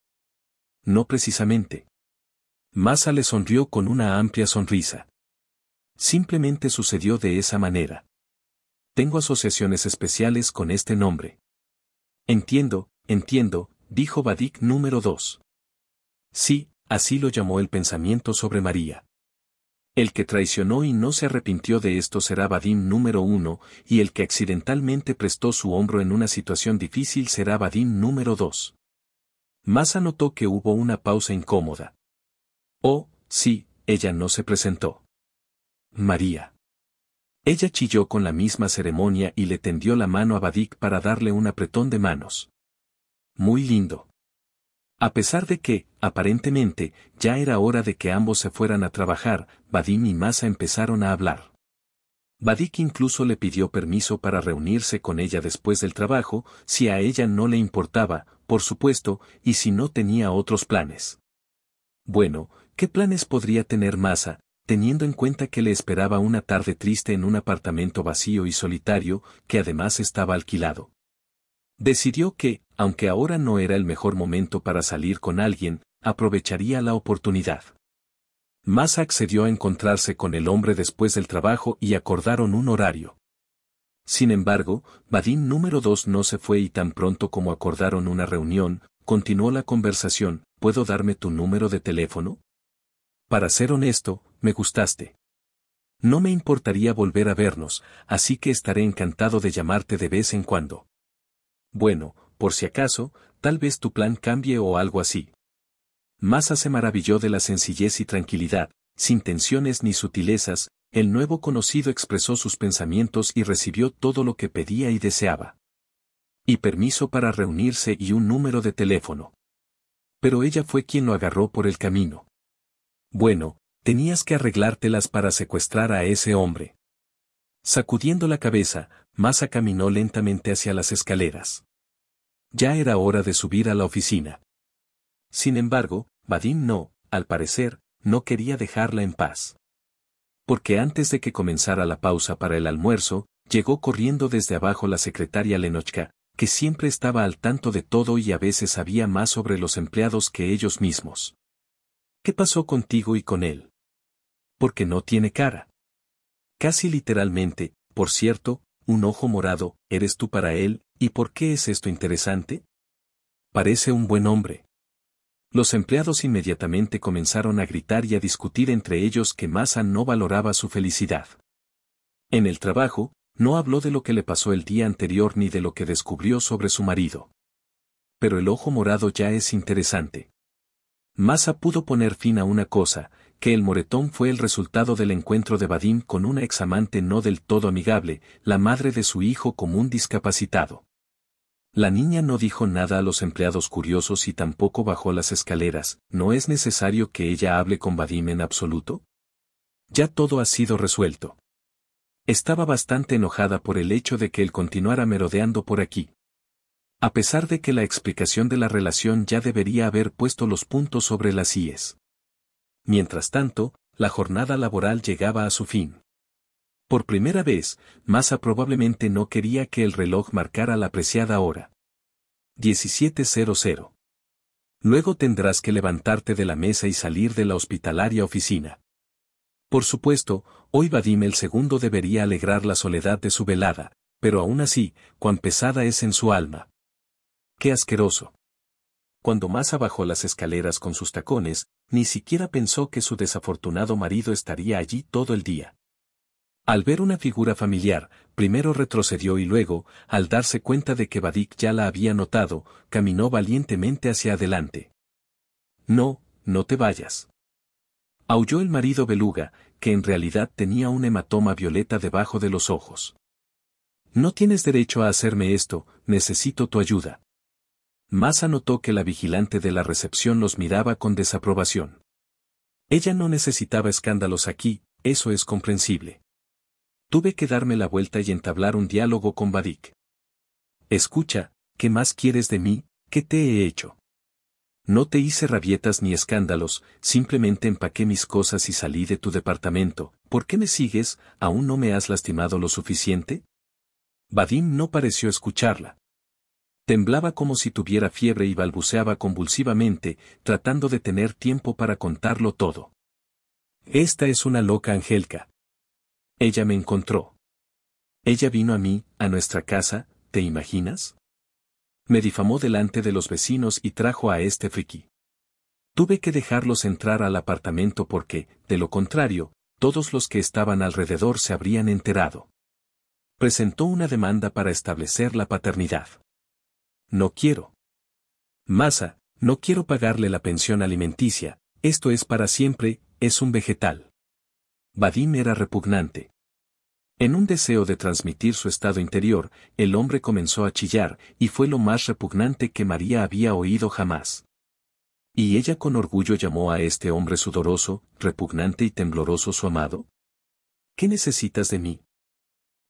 A: No precisamente. Masa le sonrió con una amplia sonrisa. Simplemente sucedió de esa manera. Tengo asociaciones especiales con este nombre. Entiendo, dijo Vadik número 2. Sí, así lo llamó el pensamiento sobre María. El que traicionó y no se arrepintió de esto será Vadim número 1, y el que accidentalmente prestó su hombro en una situación difícil será Vadim número 2. Masa notó que hubo una pausa incómoda. Oh, sí, ella no se presentó. María. Ella chilló con la misma ceremonia y le tendió la mano a Vadik para darle un apretón de manos. Muy lindo. A pesar de que, aparentemente, ya era hora de que ambos se fueran a trabajar, Vadim y Masa empezaron a hablar. Vadik incluso le pidió permiso para reunirse con ella después del trabajo, si a ella no le importaba, por supuesto, y si no tenía otros planes. Bueno, ¿qué planes podría tener Masa, teniendo en cuenta que le esperaba una tarde triste en un apartamento vacío y solitario, que además estaba alquilado? Decidió que, aunque ahora no era el mejor momento para salir con alguien, aprovecharía la oportunidad. Masa accedió a encontrarse con el hombre después del trabajo y acordaron un horario. Sin embargo, Vadim número 2 no se fue y tan pronto como acordaron una reunión, continuó la conversación. ¿Puedo darme tu número de teléfono? Para ser honesto, me gustaste. No me importaría volver a vernos, así que estaré encantado de llamarte de vez en cuando. Bueno, por si acaso, tal vez tu plan cambie o algo así. Masa se maravilló de la sencillez y tranquilidad, sin tensiones ni sutilezas, el nuevo conocido expresó sus pensamientos y recibió todo lo que pedía y deseaba. Y permiso para reunirse y un número de teléfono. Pero ella fue quien lo agarró por el camino. Bueno, tenías que arreglártelas para secuestrar a ese hombre. Sacudiendo la cabeza, Masa caminó lentamente hacia las escaleras. Ya era hora de subir a la oficina. Sin embargo, Vadim no, al parecer, no quería dejarla en paz. Porque antes de que comenzara la pausa para el almuerzo, llegó corriendo desde abajo la secretaria Lenochka, que siempre estaba al tanto de todo y a veces sabía más sobre los empleados que ellos mismos. ¿Qué pasó contigo y con él? Porque no tiene cara. Casi literalmente, por cierto, un ojo morado, eres tú para él, ¿Y por qué es esto interesante? Parece un buen hombre. Los empleados inmediatamente comenzaron a gritar y a discutir entre ellos que Masa no valoraba su felicidad. En el trabajo, no habló de lo que le pasó el día anterior ni de lo que descubrió sobre su marido. Pero el ojo morado ya es interesante. Masa pudo poner fin a una cosa, que el moretón fue el resultado del encuentro de Vadim con una examante no del todo amigable, la madre de su hijo común discapacitado. La niña no dijo nada a los empleados curiosos y tampoco bajó las escaleras. ¿No es necesario que ella hable con Vadim en absoluto? Ya todo ha sido resuelto. Estaba bastante enojada por el hecho de que él continuara merodeando por aquí. A pesar de que la explicación de la relación ya debería haber puesto los puntos sobre las íes. Mientras tanto, la jornada laboral llegaba a su fin. Por primera vez, Masa probablemente no quería que el reloj marcara la preciada hora. 17:00. Luego tendrás que levantarte de la mesa y salir de la hospitalaria oficina. Por supuesto, hoy Vadim el segundo debería alegrar la soledad de su velada, pero aún así, cuán pesada es en su alma. ¡Qué asqueroso! Cuando Masa bajó las escaleras con sus tacones, ni siquiera pensó que su desafortunado marido estaría allí todo el día. Al ver una figura familiar, primero retrocedió y luego, al darse cuenta de que Vadik ya la había notado, caminó valientemente hacia adelante. No, no te vayas. Aulló el marido beluga, que en realidad tenía un hematoma violeta debajo de los ojos. No tienes derecho a hacerme esto, necesito tu ayuda. Masa notó que la vigilante de la recepción los miraba con desaprobación. Ella no necesitaba escándalos aquí, eso es comprensible. Tuve que darme la vuelta y entablar un diálogo con Vadik. Escucha, ¿qué más quieres de mí? ¿Qué te he hecho? No te hice rabietas ni escándalos, simplemente empaqué mis cosas y salí de tu departamento. ¿Por qué me sigues? ¿Aún no me has lastimado lo suficiente? Vadim no pareció escucharla. Temblaba como si tuviera fiebre y balbuceaba convulsivamente, tratando de tener tiempo para contarlo todo. Esta es una loca Angelka. Ella me encontró. Ella vino a mí, a nuestra casa, ¿te imaginas? Me difamó delante de los vecinos y trajo a este friki. Tuve que dejarlos entrar al apartamento porque, de lo contrario, todos los que estaban alrededor se habrían enterado. Presentó una demanda para establecer la paternidad. No quiero. Masa, no quiero pagarle la pensión alimenticia, esto es para siempre, es un vegetal. Vadim era repugnante. En un deseo de transmitir su estado interior, el hombre comenzó a chillar, y fue lo más repugnante que María había oído jamás. ¿Y ella con orgullo llamó a este hombre sudoroso, repugnante y tembloroso su amado? ¿Qué necesitas de mí?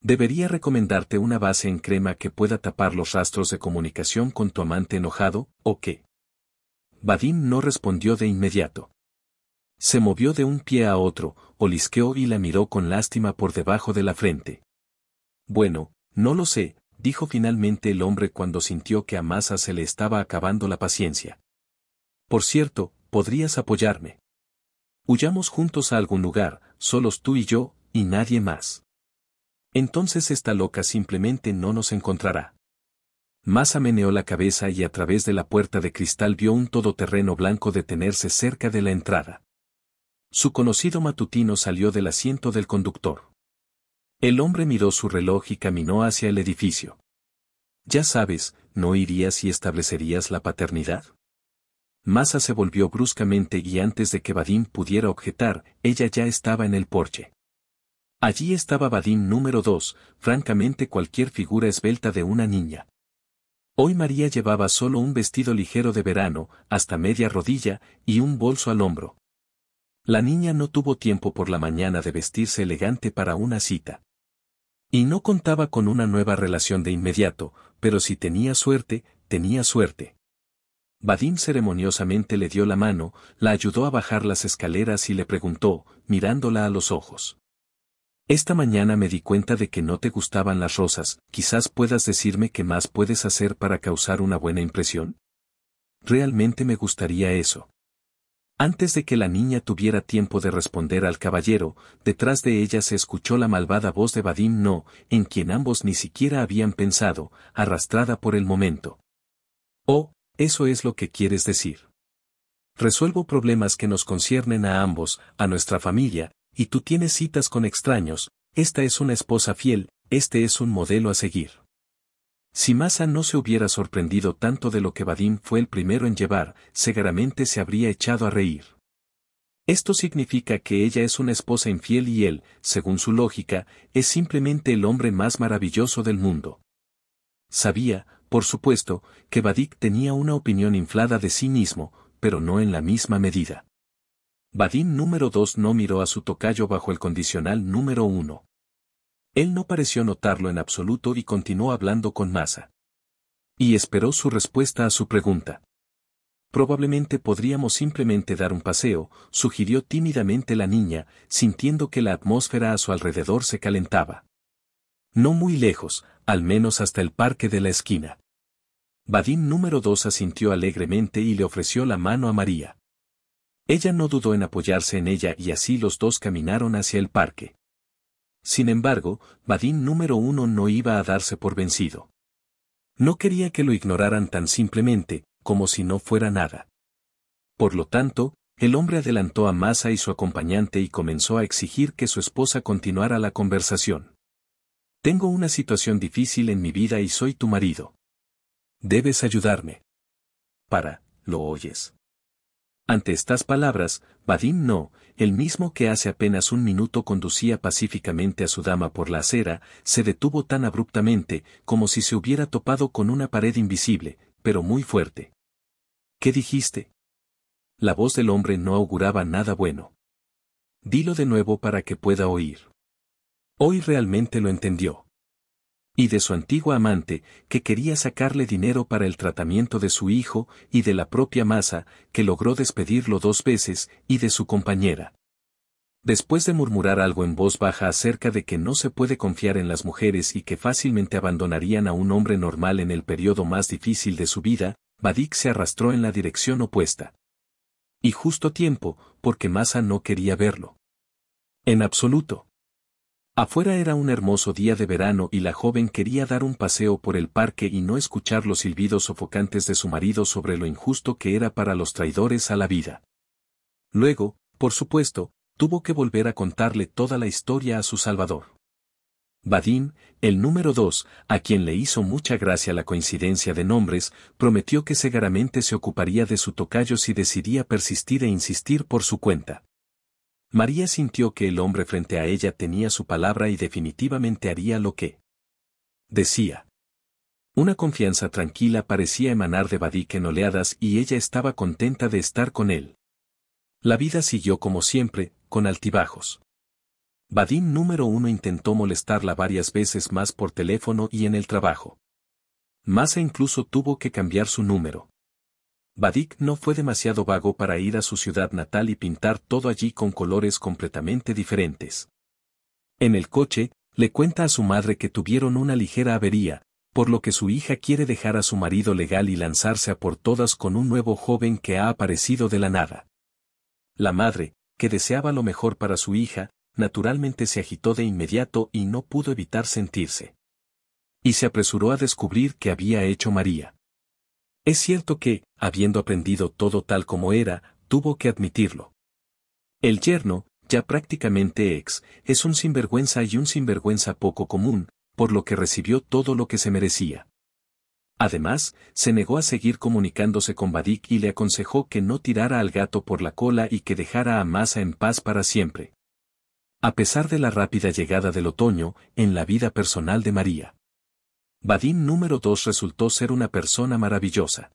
A: ¿Debería recomendarte una base en crema que pueda tapar los rastros de comunicación con tu amante enojado, o qué? Vadim no respondió de inmediato. Se movió de un pie a otro, olisqueó y la miró con lástima por debajo de la frente. Bueno, no lo sé, dijo finalmente el hombre cuando sintió que a Masa se le estaba acabando la paciencia. Por cierto, podrías apoyarme. Huyamos juntos a algún lugar, solos tú y yo, y nadie más. Entonces esta loca simplemente no nos encontrará. Masa meneó la cabeza y a través de la puerta de cristal vio un todoterreno blanco detenerse cerca de la entrada. Su conocido matutino salió del asiento del conductor. El hombre miró su reloj y caminó hacia el edificio. Ya sabes, ¿no irías y establecerías la paternidad? Masa se volvió bruscamente y antes de que Vadim pudiera objetar, ella ya estaba en el porche. Allí estaba Vadim número 2, francamente cualquier figura esbelta de una niña. Hoy María llevaba solo un vestido ligero de verano, hasta media rodilla, y un bolso al hombro. La niña no tuvo tiempo por la mañana de vestirse elegante para una cita. Y no contaba con una nueva relación de inmediato, pero si tenía suerte, tenía suerte. Vadim ceremoniosamente le dio la mano, la ayudó a bajar las escaleras y le preguntó, mirándola a los ojos. Esta mañana me di cuenta de que no te gustaban las rosas, quizás puedas decirme qué más puedes hacer para causar una buena impresión. Realmente me gustaría eso. Antes de que la niña tuviera tiempo de responder al caballero, detrás de ella se escuchó la malvada voz de Vadim No, en quien ambos ni siquiera habían pensado, arrastrada por el momento. Oh, eso es lo que quieres decir. Resuelvo problemas que nos conciernen a ambos, a nuestra familia, y tú tienes citas con extraños, esta es una esposa fiel, este es un modelo a seguir. Si Masa no se hubiera sorprendido tanto de lo que Vadim fue el primero en llevar, seguramente se habría echado a reír. Esto significa que ella es una esposa infiel y él, según su lógica, es simplemente el hombre más maravilloso del mundo. Sabía, por supuesto, que Vadim tenía una opinión inflada de sí mismo, pero no en la misma medida. Vadim número 2 no miró a su tocayo bajo el condicional número 1. Él no pareció notarlo en absoluto y continuó hablando con Masa. Y esperó su respuesta a su pregunta. Probablemente podríamos simplemente dar un paseo, sugirió tímidamente la niña, sintiendo que la atmósfera a su alrededor se calentaba. No muy lejos, al menos hasta el parque de la esquina. Vadim número 2 asintió alegremente y le ofreció la mano a María. Ella no dudó en apoyarse en ella y así los dos caminaron hacia el parque. Sin embargo, Vadim número 1 no iba a darse por vencido. No quería que lo ignoraran tan simplemente, como si no fuera nada. Por lo tanto, el hombre adelantó a Masa y su acompañante y comenzó a exigir que su esposa continuara la conversación. Tengo una situación difícil en mi vida y soy tu marido. Debes ayudarme. ¿Lo oyes? Ante estas palabras, Vadim No, el mismo que hace apenas un minuto conducía pacíficamente a su dama por la acera, se detuvo tan abruptamente, como si se hubiera topado con una pared invisible, pero muy fuerte. ¿Qué dijiste? La voz del hombre no auguraba nada bueno. Dilo de nuevo para que pueda oír. Hoy realmente lo entendió. Y de su antigua amante, que quería sacarle dinero para el tratamiento de su hijo, y de la propia Masa, que logró despedirlo 2 veces, y de su compañera. Después de murmurar algo en voz baja acerca de que no se puede confiar en las mujeres y que fácilmente abandonarían a un hombre normal en el periodo más difícil de su vida, Vadim se arrastró en la dirección opuesta. Y justo a tiempo, porque Masa no quería verlo. En absoluto. Afuera era un hermoso día de verano y la joven quería dar un paseo por el parque y no escuchar los silbidos sofocantes de su marido sobre lo injusto que era para los traidores a la vida. Luego, por supuesto, tuvo que volver a contarle toda la historia a su salvador. Vadim, el número 2, a quien le hizo mucha gracia la coincidencia de nombres, prometió que seguramente se ocuparía de su tocayo si decidía persistir e insistir por su cuenta. María sintió que el hombre frente a ella tenía su palabra y definitivamente haría lo que decía. Una confianza tranquila parecía emanar de Vadim en oleadas y ella estaba contenta de estar con él. La vida siguió como siempre, con altibajos. Vadim número 1 intentó molestarla varias veces más por teléfono y en el trabajo. Masa incluso tuvo que cambiar su número. Vadim no fue demasiado vago para ir a su ciudad natal y pintar todo allí con colores completamente diferentes. En el coche, le cuenta a su madre que tuvieron una ligera avería, por lo que su hija quiere dejar a su marido legal y lanzarse a por todas con un nuevo joven que ha aparecido de la nada. La madre, que deseaba lo mejor para su hija, naturalmente se agitó de inmediato y no pudo evitar sentirse. Y se apresuró a descubrir qué había hecho María. Es cierto que, habiendo aprendido todo tal como era, tuvo que admitirlo. El yerno, ya prácticamente es un sinvergüenza y un sinvergüenza poco común, por lo que recibió todo lo que se merecía. Además, se negó a seguir comunicándose con Vadim y le aconsejó que no tirara al gato por la cola y que dejara a Masa en paz para siempre. A pesar de la rápida llegada del otoño, en la vida personal de María, Vadim número 2 resultó ser una persona maravillosa.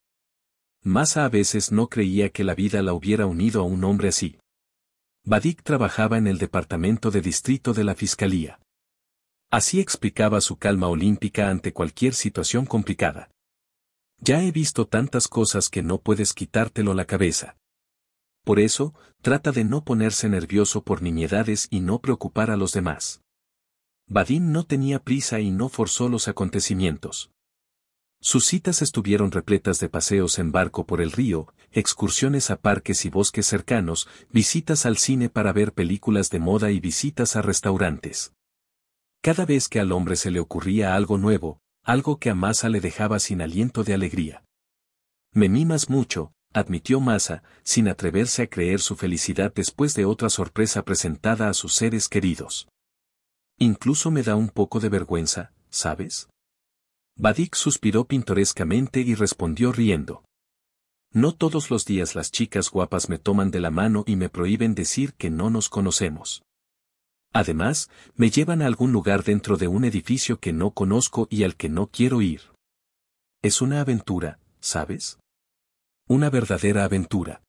A: Masa a veces no creía que la vida la hubiera unido a un hombre así. Vadim trabajaba en el departamento de distrito de la fiscalía. Así explicaba su calma olímpica ante cualquier situación complicada. Ya he visto tantas cosas que no puedes quitártelo la cabeza. Por eso, trata de no ponerse nervioso por nimiedades y no preocupar a los demás. Vadim no tenía prisa y no forzó los acontecimientos. Sus citas estuvieron repletas de paseos en barco por el río, excursiones a parques y bosques cercanos, visitas al cine para ver películas de moda y visitas a restaurantes. Cada vez que al hombre se le ocurría algo nuevo, algo que a Masa le dejaba sin aliento de alegría. Me mimas mucho, admitió Masa, sin atreverse a creer su felicidad después de otra sorpresa presentada a sus seres queridos. Incluso me da un poco de vergüenza, ¿sabes? Vadik suspiró pintorescamente y respondió riendo. No todos los días las chicas guapas me toman de la mano y me prohíben decir que no nos conocemos. Además, me llevan a algún lugar dentro de un edificio que no conozco y al que no quiero ir. Es una aventura, ¿sabes? Una verdadera aventura.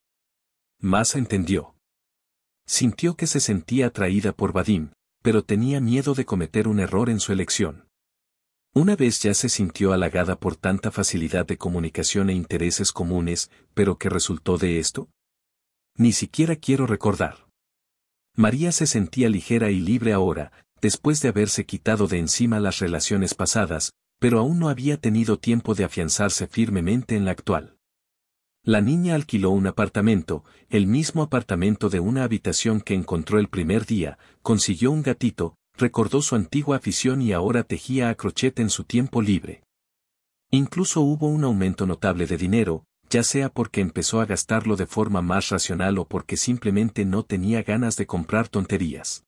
A: Masa entendió. Sintió que se sentía atraída por Vadim, pero tenía miedo de cometer un error en su elección. Una vez ya se sintió halagada por tanta facilidad de comunicación e intereses comunes, pero ¿qué resultó de esto? Ni siquiera quiero recordar. María se sentía ligera y libre ahora, después de haberse quitado de encima las relaciones pasadas, pero aún no había tenido tiempo de afianzarse firmemente en la actual. La niña alquiló un apartamento, el mismo apartamento de una habitación que encontró el primer día, consiguió un gatito, recordó su antigua afición y ahora tejía a crochet en su tiempo libre. Incluso hubo un aumento notable de dinero, ya sea porque empezó a gastarlo de forma más racional o porque simplemente no tenía ganas de comprar tonterías.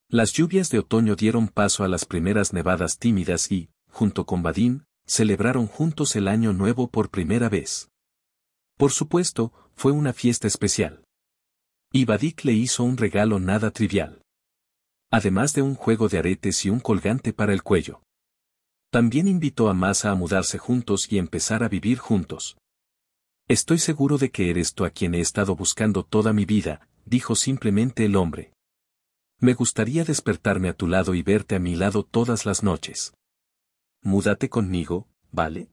A: Las lluvias de otoño dieron paso a las primeras nevadas tímidas y, junto con Vadim, celebraron juntos el año nuevo por primera vez. Por supuesto, fue una fiesta especial. Y Vadik le hizo un regalo nada trivial. Además de un juego de aretes y un colgante para el cuello. También invitó a Masa a mudarse juntos y empezar a vivir juntos. Estoy seguro de que eres tú a quien he estado buscando toda mi vida, dijo simplemente el hombre. Me gustaría despertarme a tu lado y verte a mi lado todas las noches. Múdate conmigo, ¿vale?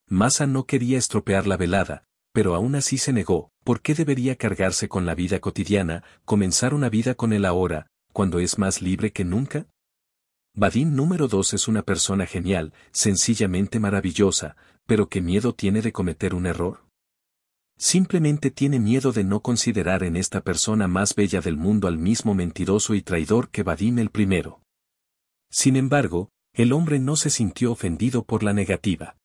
A: Masa no quería estropear la velada, pero aún así se negó. ¿Por qué debería cargarse con la vida cotidiana, comenzar una vida con él ahora, cuando es más libre que nunca? Vadim número 2 es una persona genial, sencillamente maravillosa, pero ¿qué miedo tiene de cometer un error? Simplemente tiene miedo de no considerar en esta persona más bella del mundo al mismo mentiroso y traidor que Vadim el primero. Sin embargo, el hombre no se sintió ofendido por la negativa.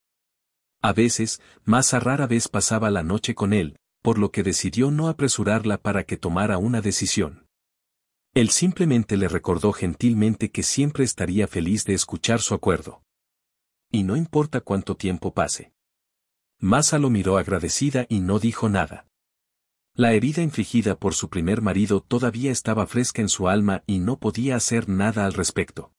A: A veces, Masa rara vez pasaba la noche con él, por lo que decidió no apresurarla para que tomara una decisión. Él simplemente le recordó gentilmente que siempre estaría feliz de escuchar su acuerdo. Y no importa cuánto tiempo pase. Masa lo miró agradecida y no dijo nada. La herida infligida por su primer marido todavía estaba fresca en su alma y no podía hacer nada al respecto.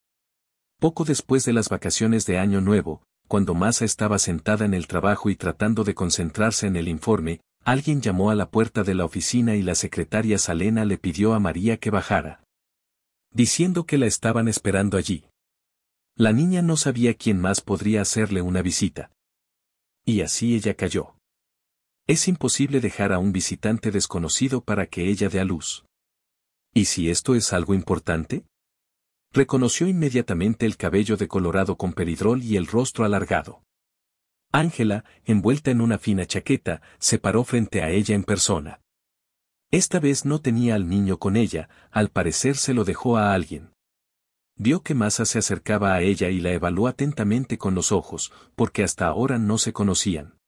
A: Poco después de las vacaciones de Año Nuevo, cuando Masa estaba sentada en el trabajo y tratando de concentrarse en el informe, alguien llamó a la puerta de la oficina y la secretaria Salena le pidió a María que bajara, diciendo que la estaban esperando allí. La niña no sabía quién más podría hacerle una visita. Y así ella cayó. Es imposible dejar a un visitante desconocido para que ella dé a luz. ¿Y si esto es algo importante? Reconoció inmediatamente el cabello decolorado con peridrol y el rostro alargado. Ángela, envuelta en una fina chaqueta, se paró frente a ella en persona. Esta vez no tenía al niño con ella, al parecer se lo dejó a alguien. Vio que Masa se acercaba a ella y la evaluó atentamente con los ojos, porque hasta ahora no se conocían.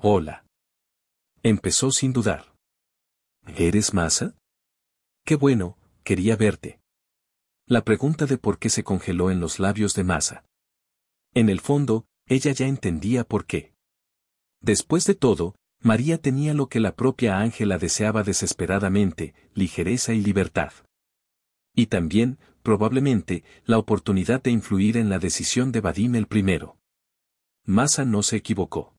A: Hola. Empezó sin dudar. ¿Eres Masa? Qué bueno, quería verte. La pregunta de por qué se congeló en los labios de Masa. En el fondo, ella ya entendía por qué. Después de todo, María tenía lo que la propia Ángela deseaba desesperadamente, ligereza y libertad. Y también, probablemente, la oportunidad de influir en la decisión de Vadim el primero. Masa no se equivocó.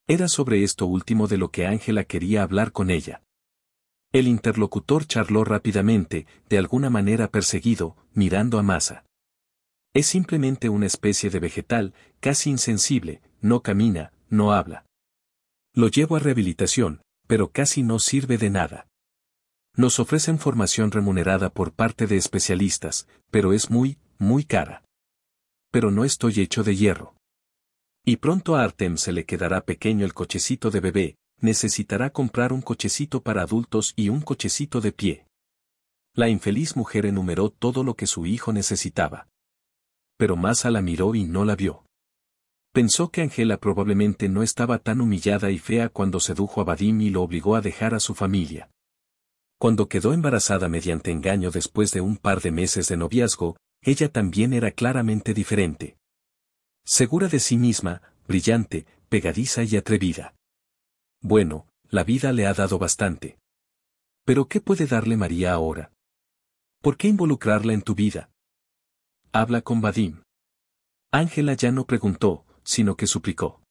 A: Era sobre esto último de lo que Ángela quería hablar con ella. El interlocutor charló rápidamente, de alguna manera perseguido, mirando a Masa. Es simplemente una especie de vegetal, casi insensible, no camina, no habla. Lo llevo a rehabilitación, pero casi no sirve de nada. Nos ofrecen formación remunerada por parte de especialistas, pero es muy, muy cara. Pero no estoy hecho de hierro. Y pronto a Artem se le quedará pequeño el cochecito de bebé, necesitará comprar un cochecito para adultos y un cochecito de pie. La infeliz mujer enumeró todo lo que su hijo necesitaba. Pero Masa la miró y no la vio. Pensó que Angela probablemente no estaba tan humillada y fea cuando sedujo a Vadim y lo obligó a dejar a su familia. Cuando quedó embarazada mediante engaño después de un par de meses de noviazgo, ella también era claramente diferente. Segura de sí misma, brillante, pegadiza y atrevida. Bueno, la vida le ha dado bastante. ¿Pero qué puede darle María ahora? ¿Por qué involucrarla en tu vida? Habla con Vadim. Ángela ya no preguntó, sino que suplicó.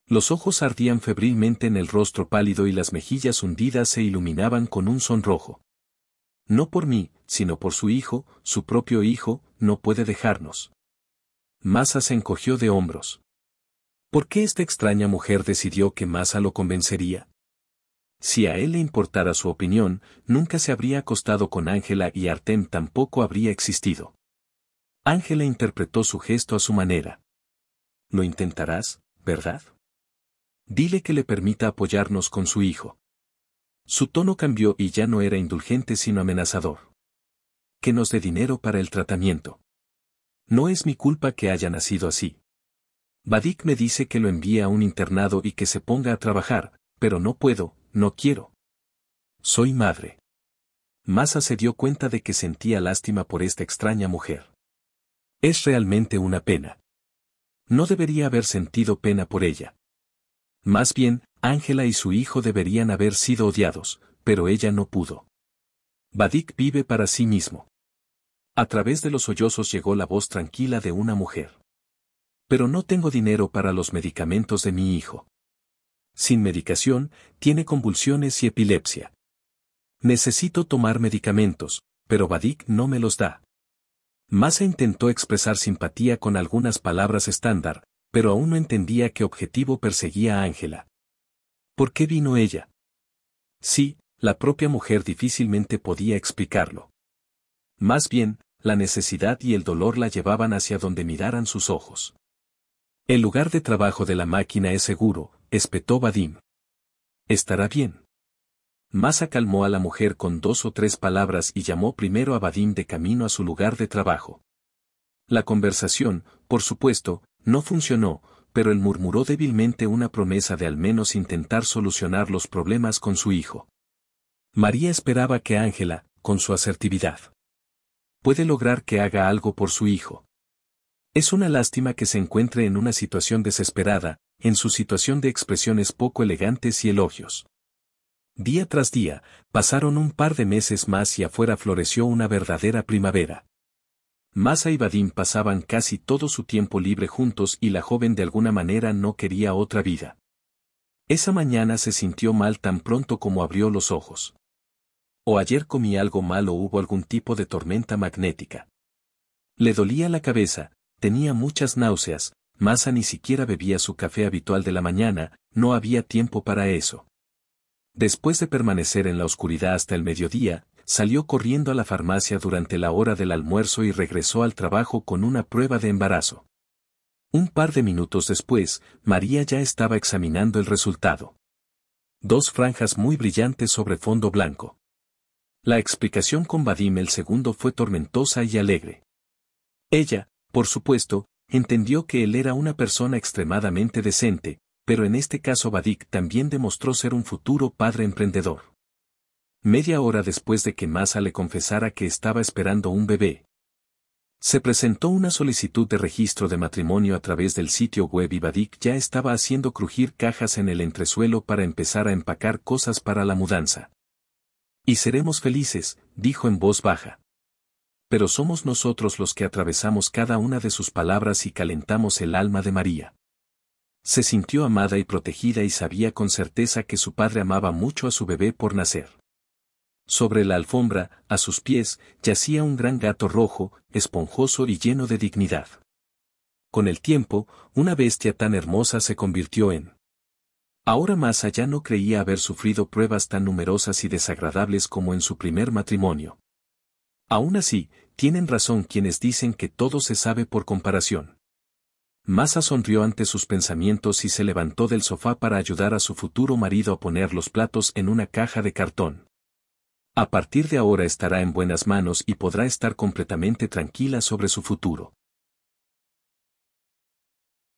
A: Los ojos ardían febrilmente en el rostro pálido y las mejillas hundidas se iluminaban con un sonrojo. No por mí, sino por su hijo, su propio hijo, no puede dejarnos. Masa se encogió de hombros. ¿Por qué esta extraña mujer decidió que Masa lo convencería? Si a él le importara su opinión, nunca se habría acostado con Ángela y Artem tampoco habría existido. Ángela interpretó su gesto a su manera. Lo intentarás, ¿verdad? Dile que le permita apoyarnos con su hijo. Su tono cambió y ya no era indulgente sino amenazador. Que nos dé dinero para el tratamiento. No es mi culpa que haya nacido así. Vadik me dice que lo envíe a un internado y que se ponga a trabajar, pero no puedo, no quiero. Soy madre. Masa se dio cuenta de que sentía lástima por esta extraña mujer. Es realmente una pena. No debería haber sentido pena por ella. Más bien, Ángela y su hijo deberían haber sido odiados, pero ella no pudo. Vadik vive para sí mismo. A través de los sollozos llegó la voz tranquila de una mujer. Pero no tengo dinero para los medicamentos de mi hijo. Sin medicación, tiene convulsiones y epilepsia. Necesito tomar medicamentos, pero Vadik no me los da. Masa intentó expresar simpatía con algunas palabras estándar, pero aún no entendía qué objetivo perseguía a Ángela. ¿Por qué vino ella? Sí, la propia mujer difícilmente podía explicarlo. Más bien, la necesidad y el dolor la llevaban hacia donde miraran sus ojos. El lugar de trabajo de la máquina es seguro, espetó Vadim. Estará bien. Masa calmó a la mujer con 2 o 3 palabras y llamó primero a Vadim de camino a su lugar de trabajo. La conversación, por supuesto, no funcionó, pero él murmuró débilmente una promesa de al menos intentar solucionar los problemas con su hijo. María esperaba que Ángela, con su asertividad, puede lograr que haga algo por su hijo. Es una lástima que se encuentre en una situación desesperada, en su situación de expresiones poco elegantes y elogios. Día tras día, pasaron un par de meses más y afuera floreció una verdadera primavera. Masa y Vadim pasaban casi todo su tiempo libre juntos y la joven de alguna manera no quería otra vida. Esa mañana se sintió mal tan pronto como abrió los ojos. O ayer comí algo mal o hubo algún tipo de tormenta magnética. Le dolía la cabeza, tenía muchas náuseas, Masa ni siquiera bebía su café habitual de la mañana, no había tiempo para eso. Después de permanecer en la oscuridad hasta el mediodía, salió corriendo a la farmacia durante la hora del almuerzo y regresó al trabajo con una prueba de embarazo. Un par de minutos después, María ya estaba examinando el resultado. 2 franjas muy brillantes sobre fondo blanco. La explicación con Vadim el segundo fue tormentosa y alegre. Ella, por supuesto, entendió que él era una persona extremadamente decente, pero en este caso Vadik también demostró ser un futuro padre emprendedor. Media hora después de que Masa le confesara que estaba esperando un bebé, se presentó una solicitud de registro de matrimonio a través del sitio web y Vadik ya estaba haciendo crujir cajas en el entresuelo para empezar a empacar cosas para la mudanza. Y seremos felices, dijo en voz baja. Pero somos nosotros los que atravesamos cada una de sus palabras y calentamos el alma de María. Se sintió amada y protegida y sabía con certeza que su padre amaba mucho a su bebé por nacer. Sobre la alfombra, a sus pies, yacía un gran gato rojo, esponjoso y lleno de dignidad. Con el tiempo, una bestia tan hermosa se convirtió en. Ahora Masa ya no creía haber sufrido pruebas tan numerosas y desagradables como en su primer matrimonio. Aún así, tienen razón quienes dicen que todo se sabe por comparación. Masa sonrió ante sus pensamientos y se levantó del sofá para ayudar a su futuro marido a poner los platos en una caja de cartón. A partir de ahora estará en buenas manos y podrá estar completamente tranquila sobre su futuro.